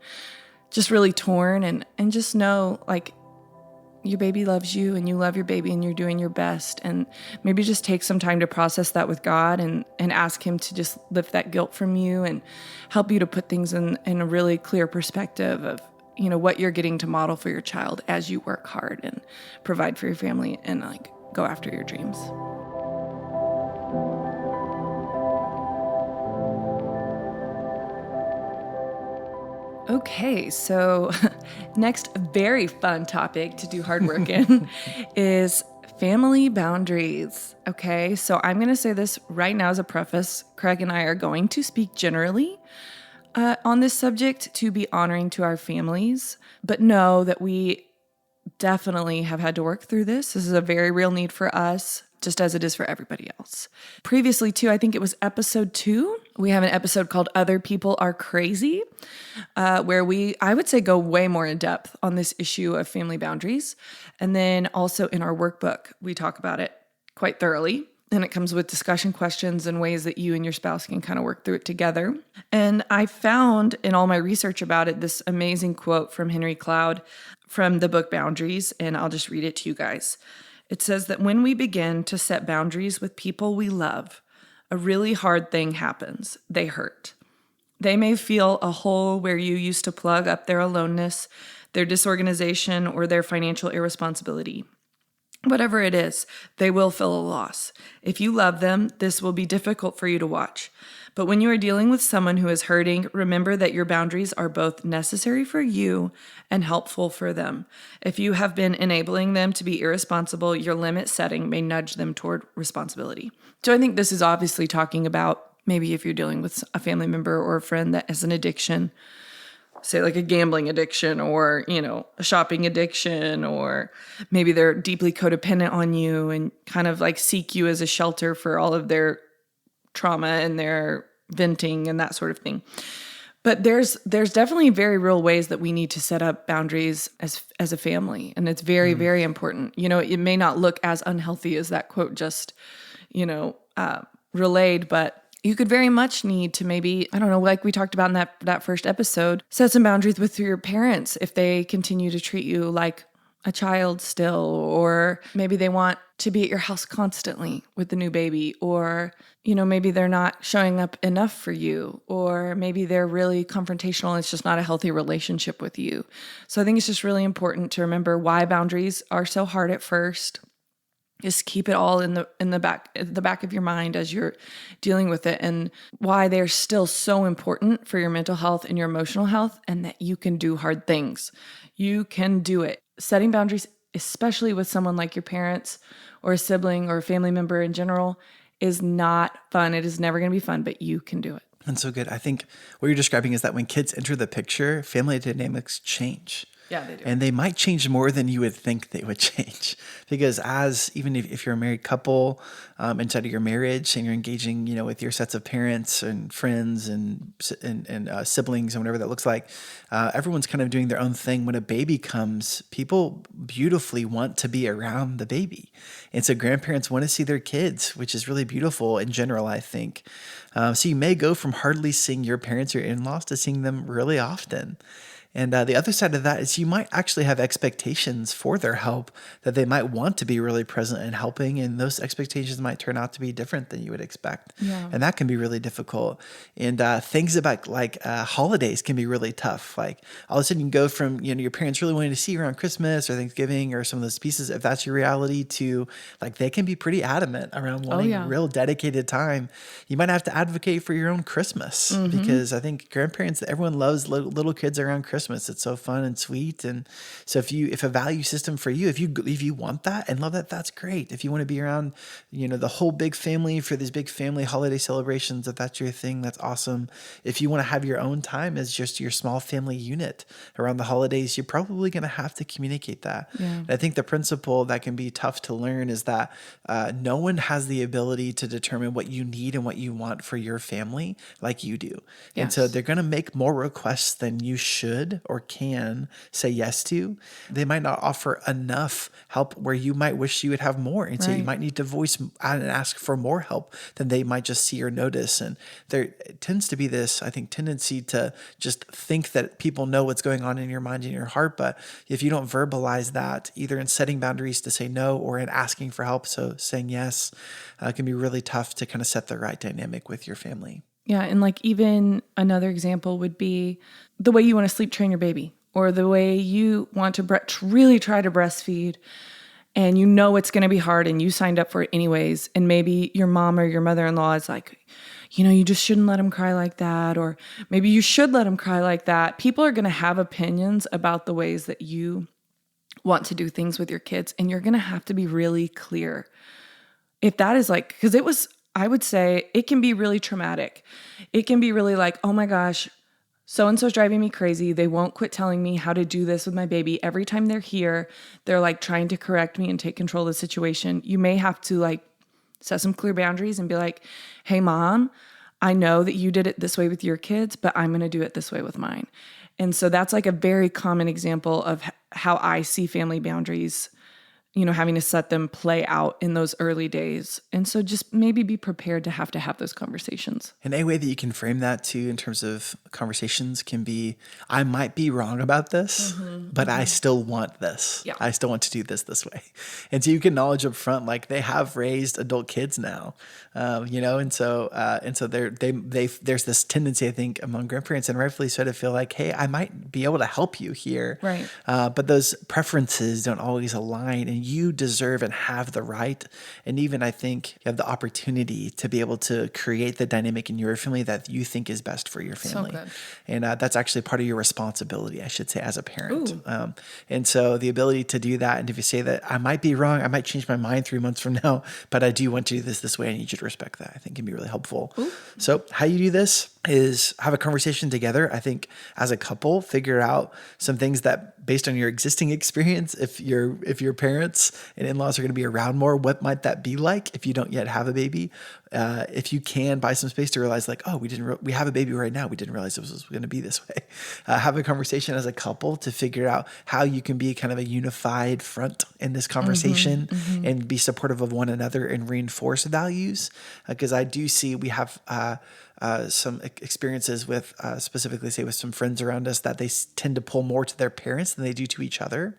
just really torn and just know your baby loves you and you love your baby and you're doing your best. And maybe just take some time to process that with God and ask him to just lift that guilt from you and help you to put things in a really clear perspective of, what you're getting to model for your child as you work hard and provide for your family and go after your dreams. Okay, so next very fun topic to do hard work in is family boundaries. Okay, so I'm going to say this right now as a preface. Craig and I are going to speak generally on this subject to be honoring to our families, but know that we definitely have had to work through this. This is a very real need for us, just as it is for everybody else. Previously, too, I think it was episode 2. We have an episode called Other People Are Crazy, where I would say, go way more in depth on this issue of family boundaries. And then also in our workbook, we talk about it quite thoroughly. And it comes with discussion questions and ways that you and your spouse can kind of work through it together. And I found in all my research about it, this amazing quote from Henry Cloud from the book Boundaries, and I'll just read it to you guys. It says that when we begin to set boundaries with people we love, a really hard thing happens. They hurt. They may feel a hole where you used to plug up their aloneness, their disorganization, or their financial irresponsibility. Whatever it is, they will feel a loss. If you love them, this will be difficult for you to watch. But when you are dealing with someone who is hurting, remember that your boundaries are both necessary for you and helpful for them. If you have been enabling them to be irresponsible, your limit setting may nudge them toward responsibility. So I think this is obviously talking about maybe if you're dealing with a family member or a friend that has an addiction, say like a gambling addiction or, a shopping addiction, or maybe they're deeply codependent on you and kind of seek you as a shelter for all of their trauma and their venting and that sort of thing. But there's definitely very real ways that we need to set up boundaries as a family. And it's very, very important. It may not look as unhealthy as that quote just, relayed, but you could very much need to maybe, I don't know, like we talked about in that first episode, set some boundaries with your parents if they continue to treat you like a child still, or maybe they want to be at your house constantly with the new baby, or, maybe they're not showing up enough for you, or maybe they're really confrontational and it's just not a healthy relationship with you. So I think it's just really important to remember why boundaries are so hard at first. Just keep it all in the back of your mind as you're dealing with it, and why they're still so important for your mental health and your emotional health, and that you can do hard things. You can do it. Setting boundaries especially with someone like your parents or a sibling or a family member in general, is not fun. It is never going to be fun, but you can do it. And so good. I think what you're describing is that when kids enter the picture, family dynamics change. Yeah, they do. And they might change more than you would think they would change. Because even if you're a married couple inside of your marriage and you're engaging, with your sets of parents and friends and siblings and whatever that looks like, everyone's kind of doing their own thing. When a baby comes, people beautifully want to be around the baby. And so grandparents want to see their kids, which is really beautiful in general, I think. So you may go from hardly seeing your parents or in-laws to seeing them really often. And the other side of that is you might actually have expectations for their help, that they might want to be really present and helping. And those expectations might turn out to be different than you would expect. Yeah. And that can be really difficult. And things about holidays can be really tough. Like all of a sudden you can go from, your parents really wanting to see you around Christmas or Thanksgiving or some of those pieces, if that's your reality, to like they can be pretty adamant around wanting real dedicated time. You might have to advocate for your own Christmas because I think grandparents, everyone loves little kids around Christmas. It's so fun and sweet. And so if a value system for you, if you want that and love that, that's great. If you want to be around, the whole big family for these big family holiday celebrations, if that's your thing, that's awesome. If you want to have your own time as just your small family unit around the holidays, you're probably going to have to communicate that. Yeah. And I think the principle that can be tough to learn is that no one has the ability to determine what you need and what you want for your family like you do. Yes. And so they're going to make more requests than you should or can say yes to. They might not offer enough help where you might wish you would have more. And so you might need to voice and ask for more help than they might just see or notice. And there tends to be this, I think, tendency to just think that people know what's going on in your mind and your heart. But if you don't verbalize that, either in setting boundaries to say no or in asking for help, so saying yes, can be really tough to kind of set the right dynamic with your family. Yeah. And even another example would be the way you want to sleep train your baby, or the way you want to really try to breastfeed, and it's going to be hard and you signed up for it anyways. And maybe your mom or your mother-in-law is like, you just shouldn't let him cry like that. Or maybe you should let him cry like that. People are going to have opinions about the ways that you want to do things with your kids. And you're going to have to be really clear. If that is because I would say it can be really traumatic. It can be really like, oh my gosh, so-and-so's driving me crazy. They won't quit telling me how to do this with my baby. Every time they're here, they're trying to correct me and take control of the situation. You may have to set some clear boundaries and be like, hey, Mom, I know that you did it this way with your kids, but I'm going to do it this way with mine. And so that's a very common example of how I see family boundaries, having to set them play out in those early days. And so just maybe be prepared to have those conversations. And a way that you can frame that too in terms of conversations can be, I might be wrong about this, but I still want this. Yeah. I still want to do this way. And so you can acknowledge up front, they have raised adult kids now, and so there's this tendency, I think, among grandparents, and rightfully so, to feel like, hey, I might be able to help you here. Right. But those preferences don't always align, and you deserve and have the right. And even I think you have the opportunity to be able to create the dynamic in your family that you think is best for your family. So good. And that's actually part of your responsibility, I should say, as a parent. And so the ability to do that, and if you say that I might be wrong, I might change my mind 3 months from now, but I do want to do this way, I need you to respect that, I think can be really helpful. Ooh. So how you do this is have a conversation together. I think as a couple, figure out some things that, based on your existing experience, if your parents and in-laws are going to be around more, what might that be like if you don't yet have a baby? If you can buy some space to realize we have a baby right now. We didn't realize it was going to be this way. Have a conversation as a couple to figure out how you can be kind of a unified front in this conversation and be supportive of one another and reinforce values. Because I do see we have some experiences with specifically, say, with some friends around us, that they tend to pull more to their parents than they do to each other.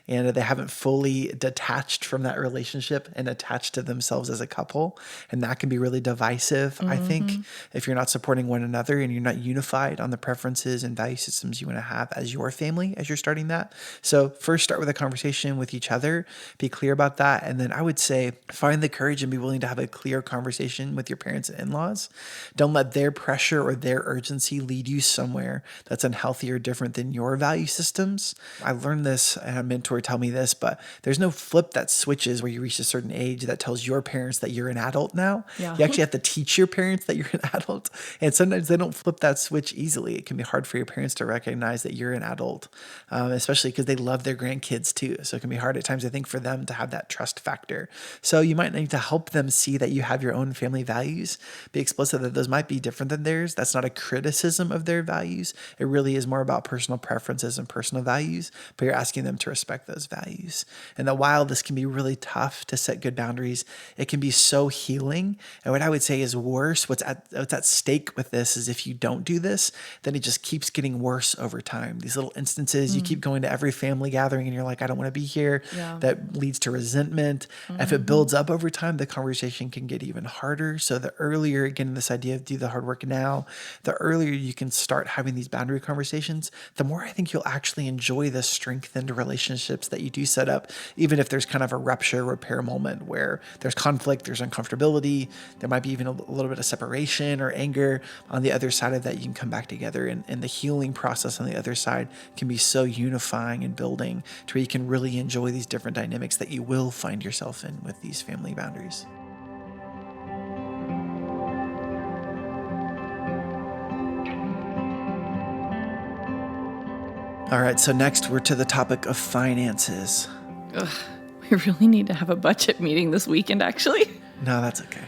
And they haven't fully detached from that relationship and attached to themselves as a couple. And that can be be really divisive, I think, if you're not supporting one another and you're not unified on the preferences and value systems you want to have as your family as you're starting that. So first start with a conversation with each other, be clear about that. And then I would say find the courage and be willing to have a clear conversation with your parents and in-laws. Don't let their pressure or their urgency lead you somewhere that's unhealthy or different than your value systems. I learned this, and a mentor told me this, but there's no flip that switches where you reach a certain age that tells your parents that you're an adult now. Yeah. You actually have to teach your parents that you're an adult. And sometimes they don't flip that switch easily. It can be hard for your parents to recognize that you're an adult, especially because they love their grandkids too. So it can be hard at times, I think, for them to have that trust factor. So you might need to help them see that you have your own family values, be explicit that those might be different than theirs. That's not a criticism of their values. It really is more about personal preferences and personal values, but you're asking them to respect those values. And that while this can be really tough to set good boundaries, it can be so healing. And what I would say is worse, what's at stake with this is if you don't do this, then it just keeps getting worse over time. These little instances, you keep going to every family gathering and you're like, I don't want to be here. Yeah. That leads to resentment. If it builds up over time, the conversation can get even harder. So the earlier, again, this idea of do the hard work now, the earlier you can start having these boundary conversations, the more I think you'll actually enjoy the strengthened relationships that you do set up, even if there's kind of a rupture repair moment where there's conflict, there's uncomfortability, there might be even a little bit of separation or anger. On the other side of that, you can come back together, and the healing process on the other side can be so unifying and building to where you can really enjoy these different dynamics that you will find yourself in with these family boundaries. All right, so next we're to the topic of finances. Ugh, we really need to have a budget meeting this weekend, actually. No, that's okay.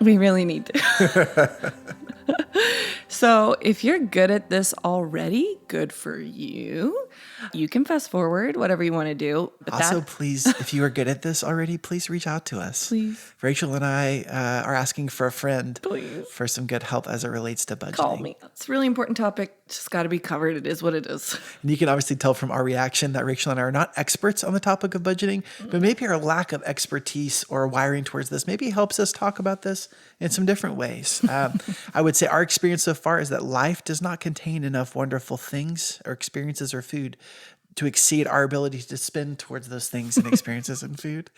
We really need to. So if you're good at this already, good for you. You can fast forward, whatever you want to do. But Also, please, if you are good at this already, please reach out to us. Please. Rachel and I are asking for a friend Please. for some good help as it relates to budgeting. Call me. It's a really important topic. Just got to be covered. It is what it is. And you can obviously tell from our reaction that Rachel and I are not experts on the topic of budgeting, but maybe our lack of expertise or wiring towards this maybe helps us talk about this in some different ways. I would say our experience so far is that life does not contain enough wonderful things or experiences or food to exceed our ability to spend towards those things and experiences and food.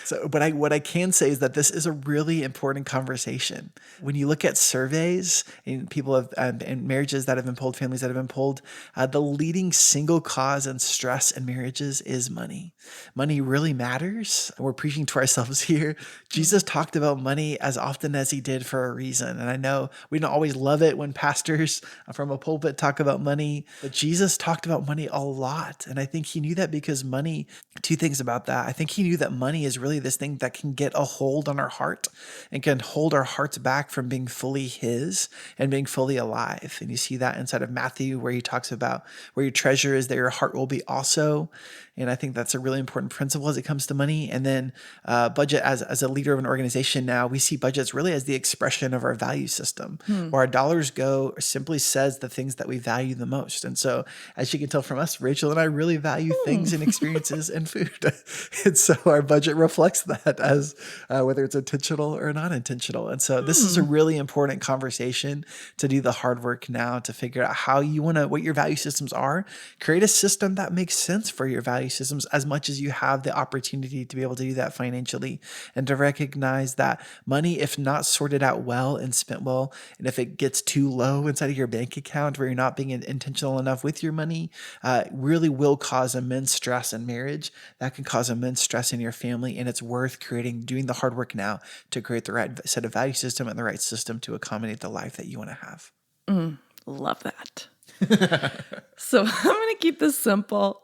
So, but what I can say is that this is a really important conversation. When you look at surveys and people have and marriages that have been polled, families that have been polled, the leading single cause in stress in marriages is money. Money really matters. And we're preaching to ourselves here. Jesus talked about money as often as he did for a reason. And I know we don't always love it when pastors from a pulpit talk about money, but Jesus talked about money a lot. And I think he knew that because money, two things about that. I think he knew that money is really this thing that can get a hold on our heart and can hold our hearts back from being fully his and being fully alive. And you see that inside of Matthew, where he talks about where your treasure is, there your heart will be also. And I think that's a really important principle as it comes to money. And then budget as a leader of an organization now, we see budgets really as the expression of our value system. Where our dollars go simply says the things that we value the most. And so as you can tell from us, Rachel and I really value things and experiences and food. And so our budget reflects that as whether it's intentional or not intentional. And so this is a really important conversation to do the hard work now to figure out how you want to, what your value systems are, create a system that makes sense for your value systems as much as you have the opportunity to be able to do that financially, and to recognize that money, if not sorted out well and spent well, and if it gets too low inside of your bank account where you're not being intentional enough with your money, really will cause immense stress in marriage. That can cause immense stress in your family, and it's worth doing the hard work now to create the right set of value system and the right system to accommodate the life that you want to have. Love that. So I'm going to keep this simple.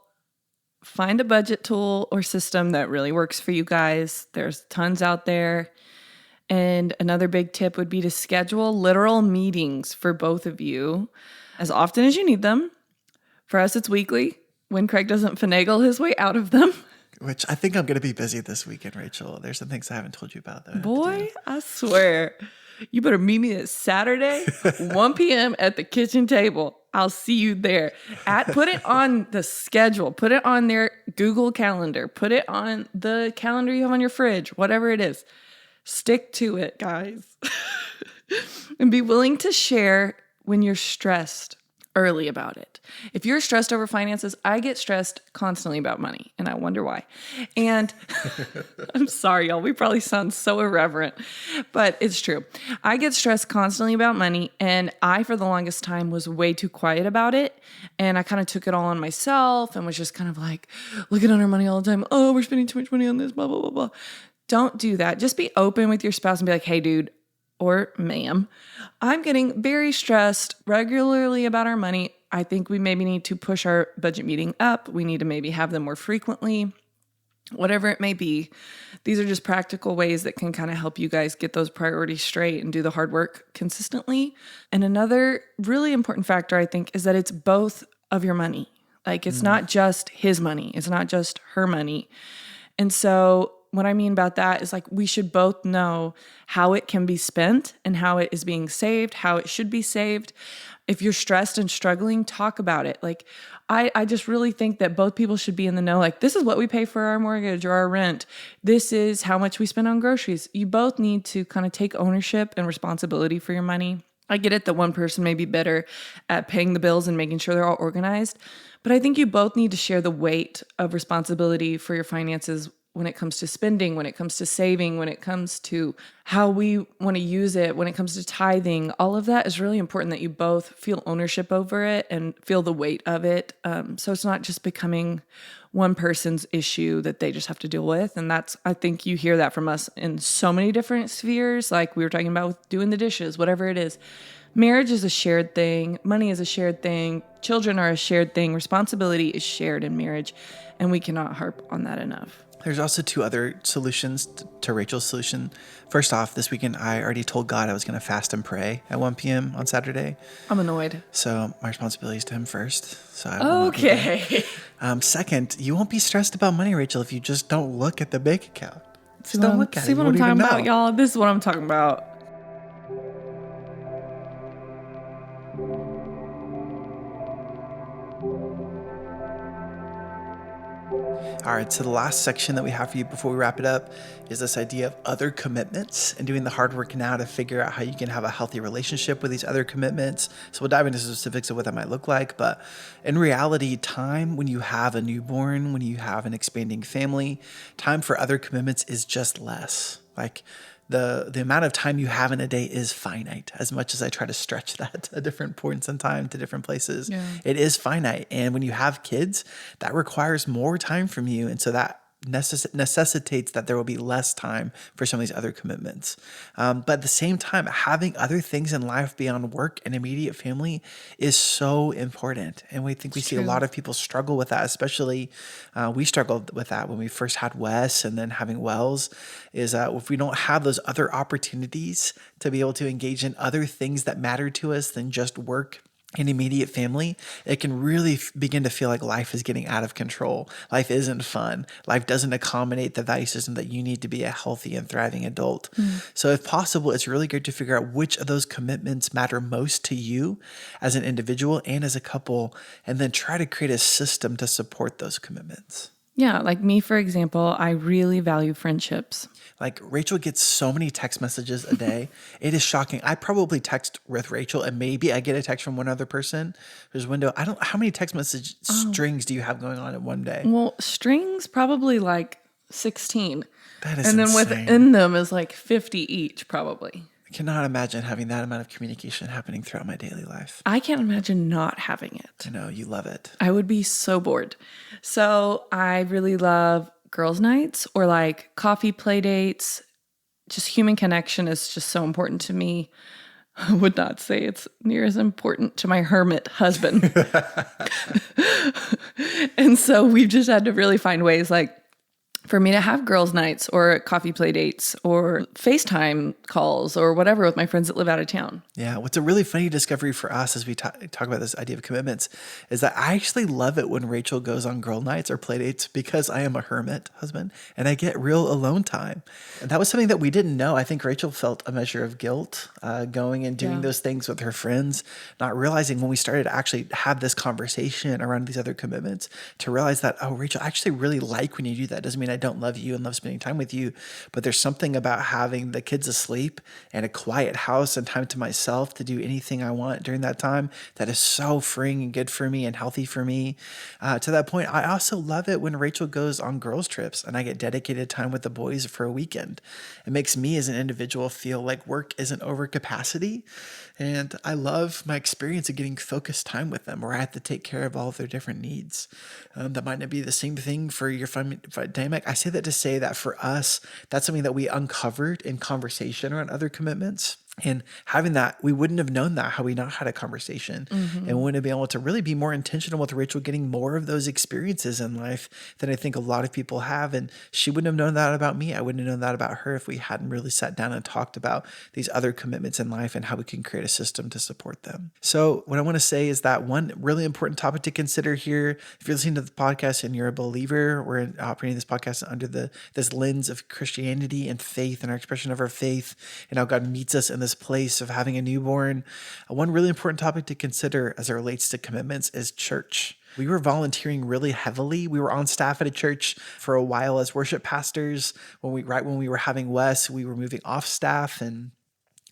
Find a budget tool or system that really works for you guys. There's tons out there. And another big tip would be to schedule literal meetings for both of you as often as you need them. For us, it's weekly when Craig doesn't finagle his way out of them. Which I think I'm going to be busy this weekend, Rachel. There's some things I haven't told you about, though. Boy, I swear. You better meet me this Saturday, 1 p.m. at the kitchen table. I'll see you there. Put it on the schedule. Put it on their Google Calendar. Put it on the calendar you have on your fridge, whatever it is. Stick to it, guys. And be willing to share when you're stressed early about it. If you're stressed over finances, I get stressed constantly about money, and I wonder why. And I'm sorry, y'all. We probably sound so irreverent, but it's true. I get stressed constantly about money, and I, for the longest time, was way too quiet about it. And I kind of took it all on myself and was just kind of like looking at our money all the time. Oh, we're spending too much money on this, blah, blah, blah, blah. Don't do that. Just be open with your spouse and be like, hey, dude, or ma'am, I'm getting very stressed regularly about our money. I think we maybe need to push our budget meeting up. We need to maybe have them more frequently, whatever it may be. These are just practical ways that can kind of help you guys get those priorities straight and do the hard work consistently. And another really important factor, I think, is that it's both of your money. Like, it's not just his money. It's not just her money. And so what I mean about that is, like, we should both know how it can be spent and how it is being saved, how it should be saved. If you're stressed and struggling, talk about it. Like, I just really think that both people should be in the know. Like, this is what we pay for our mortgage or our rent. This is how much we spend on groceries. You both need to kind of take ownership and responsibility for your money. I get it that one person may be better at paying the bills and making sure they're all organized, but I think you both need to share the weight of responsibility for your finances when it comes to spending, when it comes to saving, when it comes to how we want to use it, when it comes to tithing. All of that is really important, that you both feel ownership over it and feel the weight of it. So it's not just becoming one person's issue that they just have to deal with. And I think you hear that from us in so many different spheres, like we were talking about with doing the dishes, whatever it is. Marriage is a shared thing. Money is a shared thing. Children are a shared thing. Responsibility is shared in marriage. And we cannot harp on that enough. There's also two other solutions to Rachel's solution. First off, this weekend, I already told God I was going to fast and pray at 1 p.m. on Saturday. I'm annoyed. So my responsibility is to him first. So I will not do that. Second, you won't be stressed about money, Rachel, if you just don't look at the bank account. Just don't look at it. See what I'm talking about, y'all? This is what I'm talking about. All right, so the last section that we have for you before we wrap it up is this idea of other commitments and doing the hard work now to figure out how you can have a healthy relationship with these other commitments. So we'll dive into specifics of what that might look like. But in reality, time when you have a newborn, when you have an expanding family, time for other commitments is just less. Like, the amount of time you have in a day is finite. As much as I try to stretch that at different points in time to different places, It is finite. And when you have kids, that requires more time from you. And so that necessitates that there will be less time for some of these other commitments. But at the same time, having other things in life beyond work and immediate family is so important. And we see a lot of people struggle with that, especially we struggled with that when we first had Wes and then having Wells, is if we don't have those other opportunities to be able to engage in other things that matter to us than just work and immediate family, it can really begin to feel like life is getting out of control. Life isn't fun. Life doesn't accommodate the value system that you need to be a healthy and thriving adult. So if possible, it's really good to figure out which of those commitments matter most to you as an individual and as a couple, and then try to create a system to support those commitments. Yeah, like me, for example, I really value friendships. Like, Rachel gets so many text messages a day. It is shocking. I probably text with Rachel and maybe I get a text from one other person. There's a window. How many text message strings do you have going on in one day? Well, strings, probably like 16. That is And then insane. within them is like 50 each, probably. I cannot imagine having that amount of communication happening throughout my daily life. I can't imagine not having it. I know, you love it. I would be so bored. So I really love girls' nights or like coffee play dates. Just human connection is just so important to me. I would not say it's near as important to my hermit husband. And so we've just had to really find ways, like, for me to have girls' nights or coffee play dates or FaceTime calls or whatever with my friends that live out of town. Yeah. What's a really funny discovery for us as we talk about this idea of commitments is that I actually love it when Rachel goes on girl nights or play dates because I am a hermit husband and I get real alone time. And that was something that we didn't know. I think Rachel felt a measure of guilt going and doing those things with her friends, not realizing when we started to actually have this conversation around these other commitments to realize that, oh, Rachel, I actually really like when you do that. Doesn't mean I don't love you and love spending time with you. But there's something about having the kids asleep and a quiet house and time to myself to do anything I want during that time that is so freeing and good for me and healthy for me. To that point, I also love it when Rachel goes on girls' trips and I get dedicated time with the boys for a weekend. It makes me as an individual feel like work isn't over capacity. And I love my experience of getting focused time with them where I have to take care of all of their different needs. That might not be the same thing for your family dynamic. I say that to say that for us, that's something that we uncovered in conversation around other commitments. And having that, we wouldn't have known that had we not had a conversation, and we wouldn't have been able to really be more intentional with Rachel getting more of those experiences in life than I think a lot of people have. And she wouldn't have known that about me. I wouldn't have known that about her if we hadn't really sat down and talked about these other commitments in life and how we can create a system to support them. So what I want to say is that one really important topic to consider here, if you're listening to the podcast and you're a believer, we're operating this podcast under this lens of Christianity and faith and our expression of our faith and how God meets us in this place of having a newborn. One really important topic to consider as it relates to commitments is church. We were volunteering really heavily. We were on staff at a church for a while as worship pastors. Right when we were having Wes, we were moving off staff, and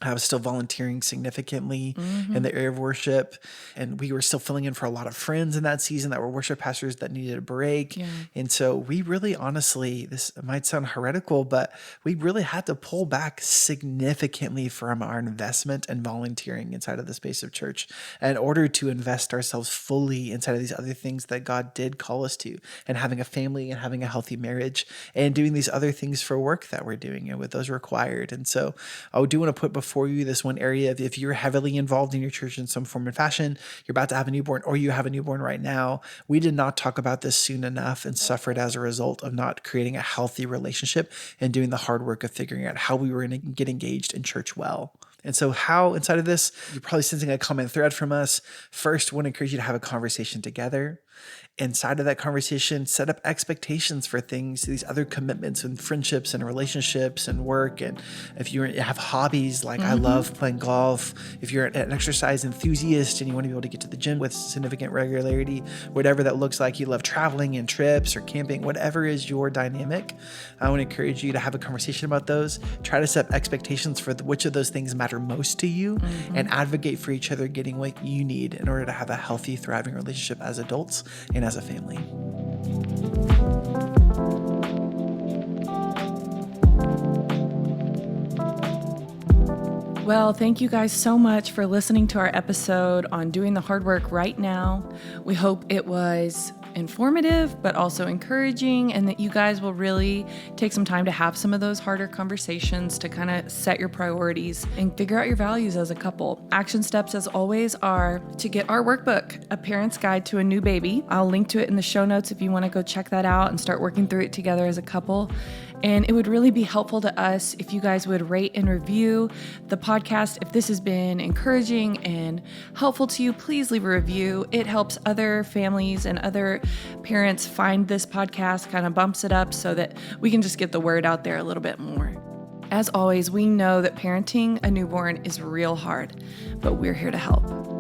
I was still volunteering significantly in the area of worship. And we were still filling in for a lot of friends in that season that were worship pastors that needed a break. Yeah. And so we really honestly, this might sound heretical, but we really had to pull back significantly from our investment and volunteering inside of the space of church in order to invest ourselves fully inside of these other things that God did call us to, and having a family and having a healthy marriage and doing these other things for work that we're doing and with those required. And so I do want to put before you this one area of, if you're heavily involved in your church in some form and fashion, you're about to have a newborn or you have a newborn right now, we did not talk about this soon enough and suffered as a result of not creating a healthy relationship and doing the hard work of figuring out how we were going to get engaged in church well. And so how inside of this, you're probably sensing a common thread from us. First, I want to encourage you to have a conversation together. Inside of that conversation, set up expectations for things, these other commitments and friendships and relationships and work. And if you have hobbies, like I love playing golf, if you're an exercise enthusiast and you want to be able to get to the gym with significant regularity, whatever that looks like, you love traveling and trips or camping, whatever is your dynamic, I want to encourage you to have a conversation about those. Try to set expectations for which of those things matter most to you and advocate for each other getting what you need in order to have a healthy, thriving relationship as adults and as a family. Well, thank you guys so much for listening to our episode on doing the hard work right now. We hope it was informative, but also encouraging, and that you guys will really take some time to have some of those harder conversations to kind of set your priorities and figure out your values as a couple. Action steps, as always, are to get our workbook, A Parent's Guide to a New Baby. I'll link to it in the show notes if you want to go check that out and start working through it together as a couple. And it would really be helpful to us if you guys would rate and review the podcast. If this has been encouraging and helpful to you, please leave a review. It helps other families and other parents find this podcast, kind of bumps it up so that we can just get the word out there a little bit more. As always, we know that parenting a newborn is real hard, but we're here to help.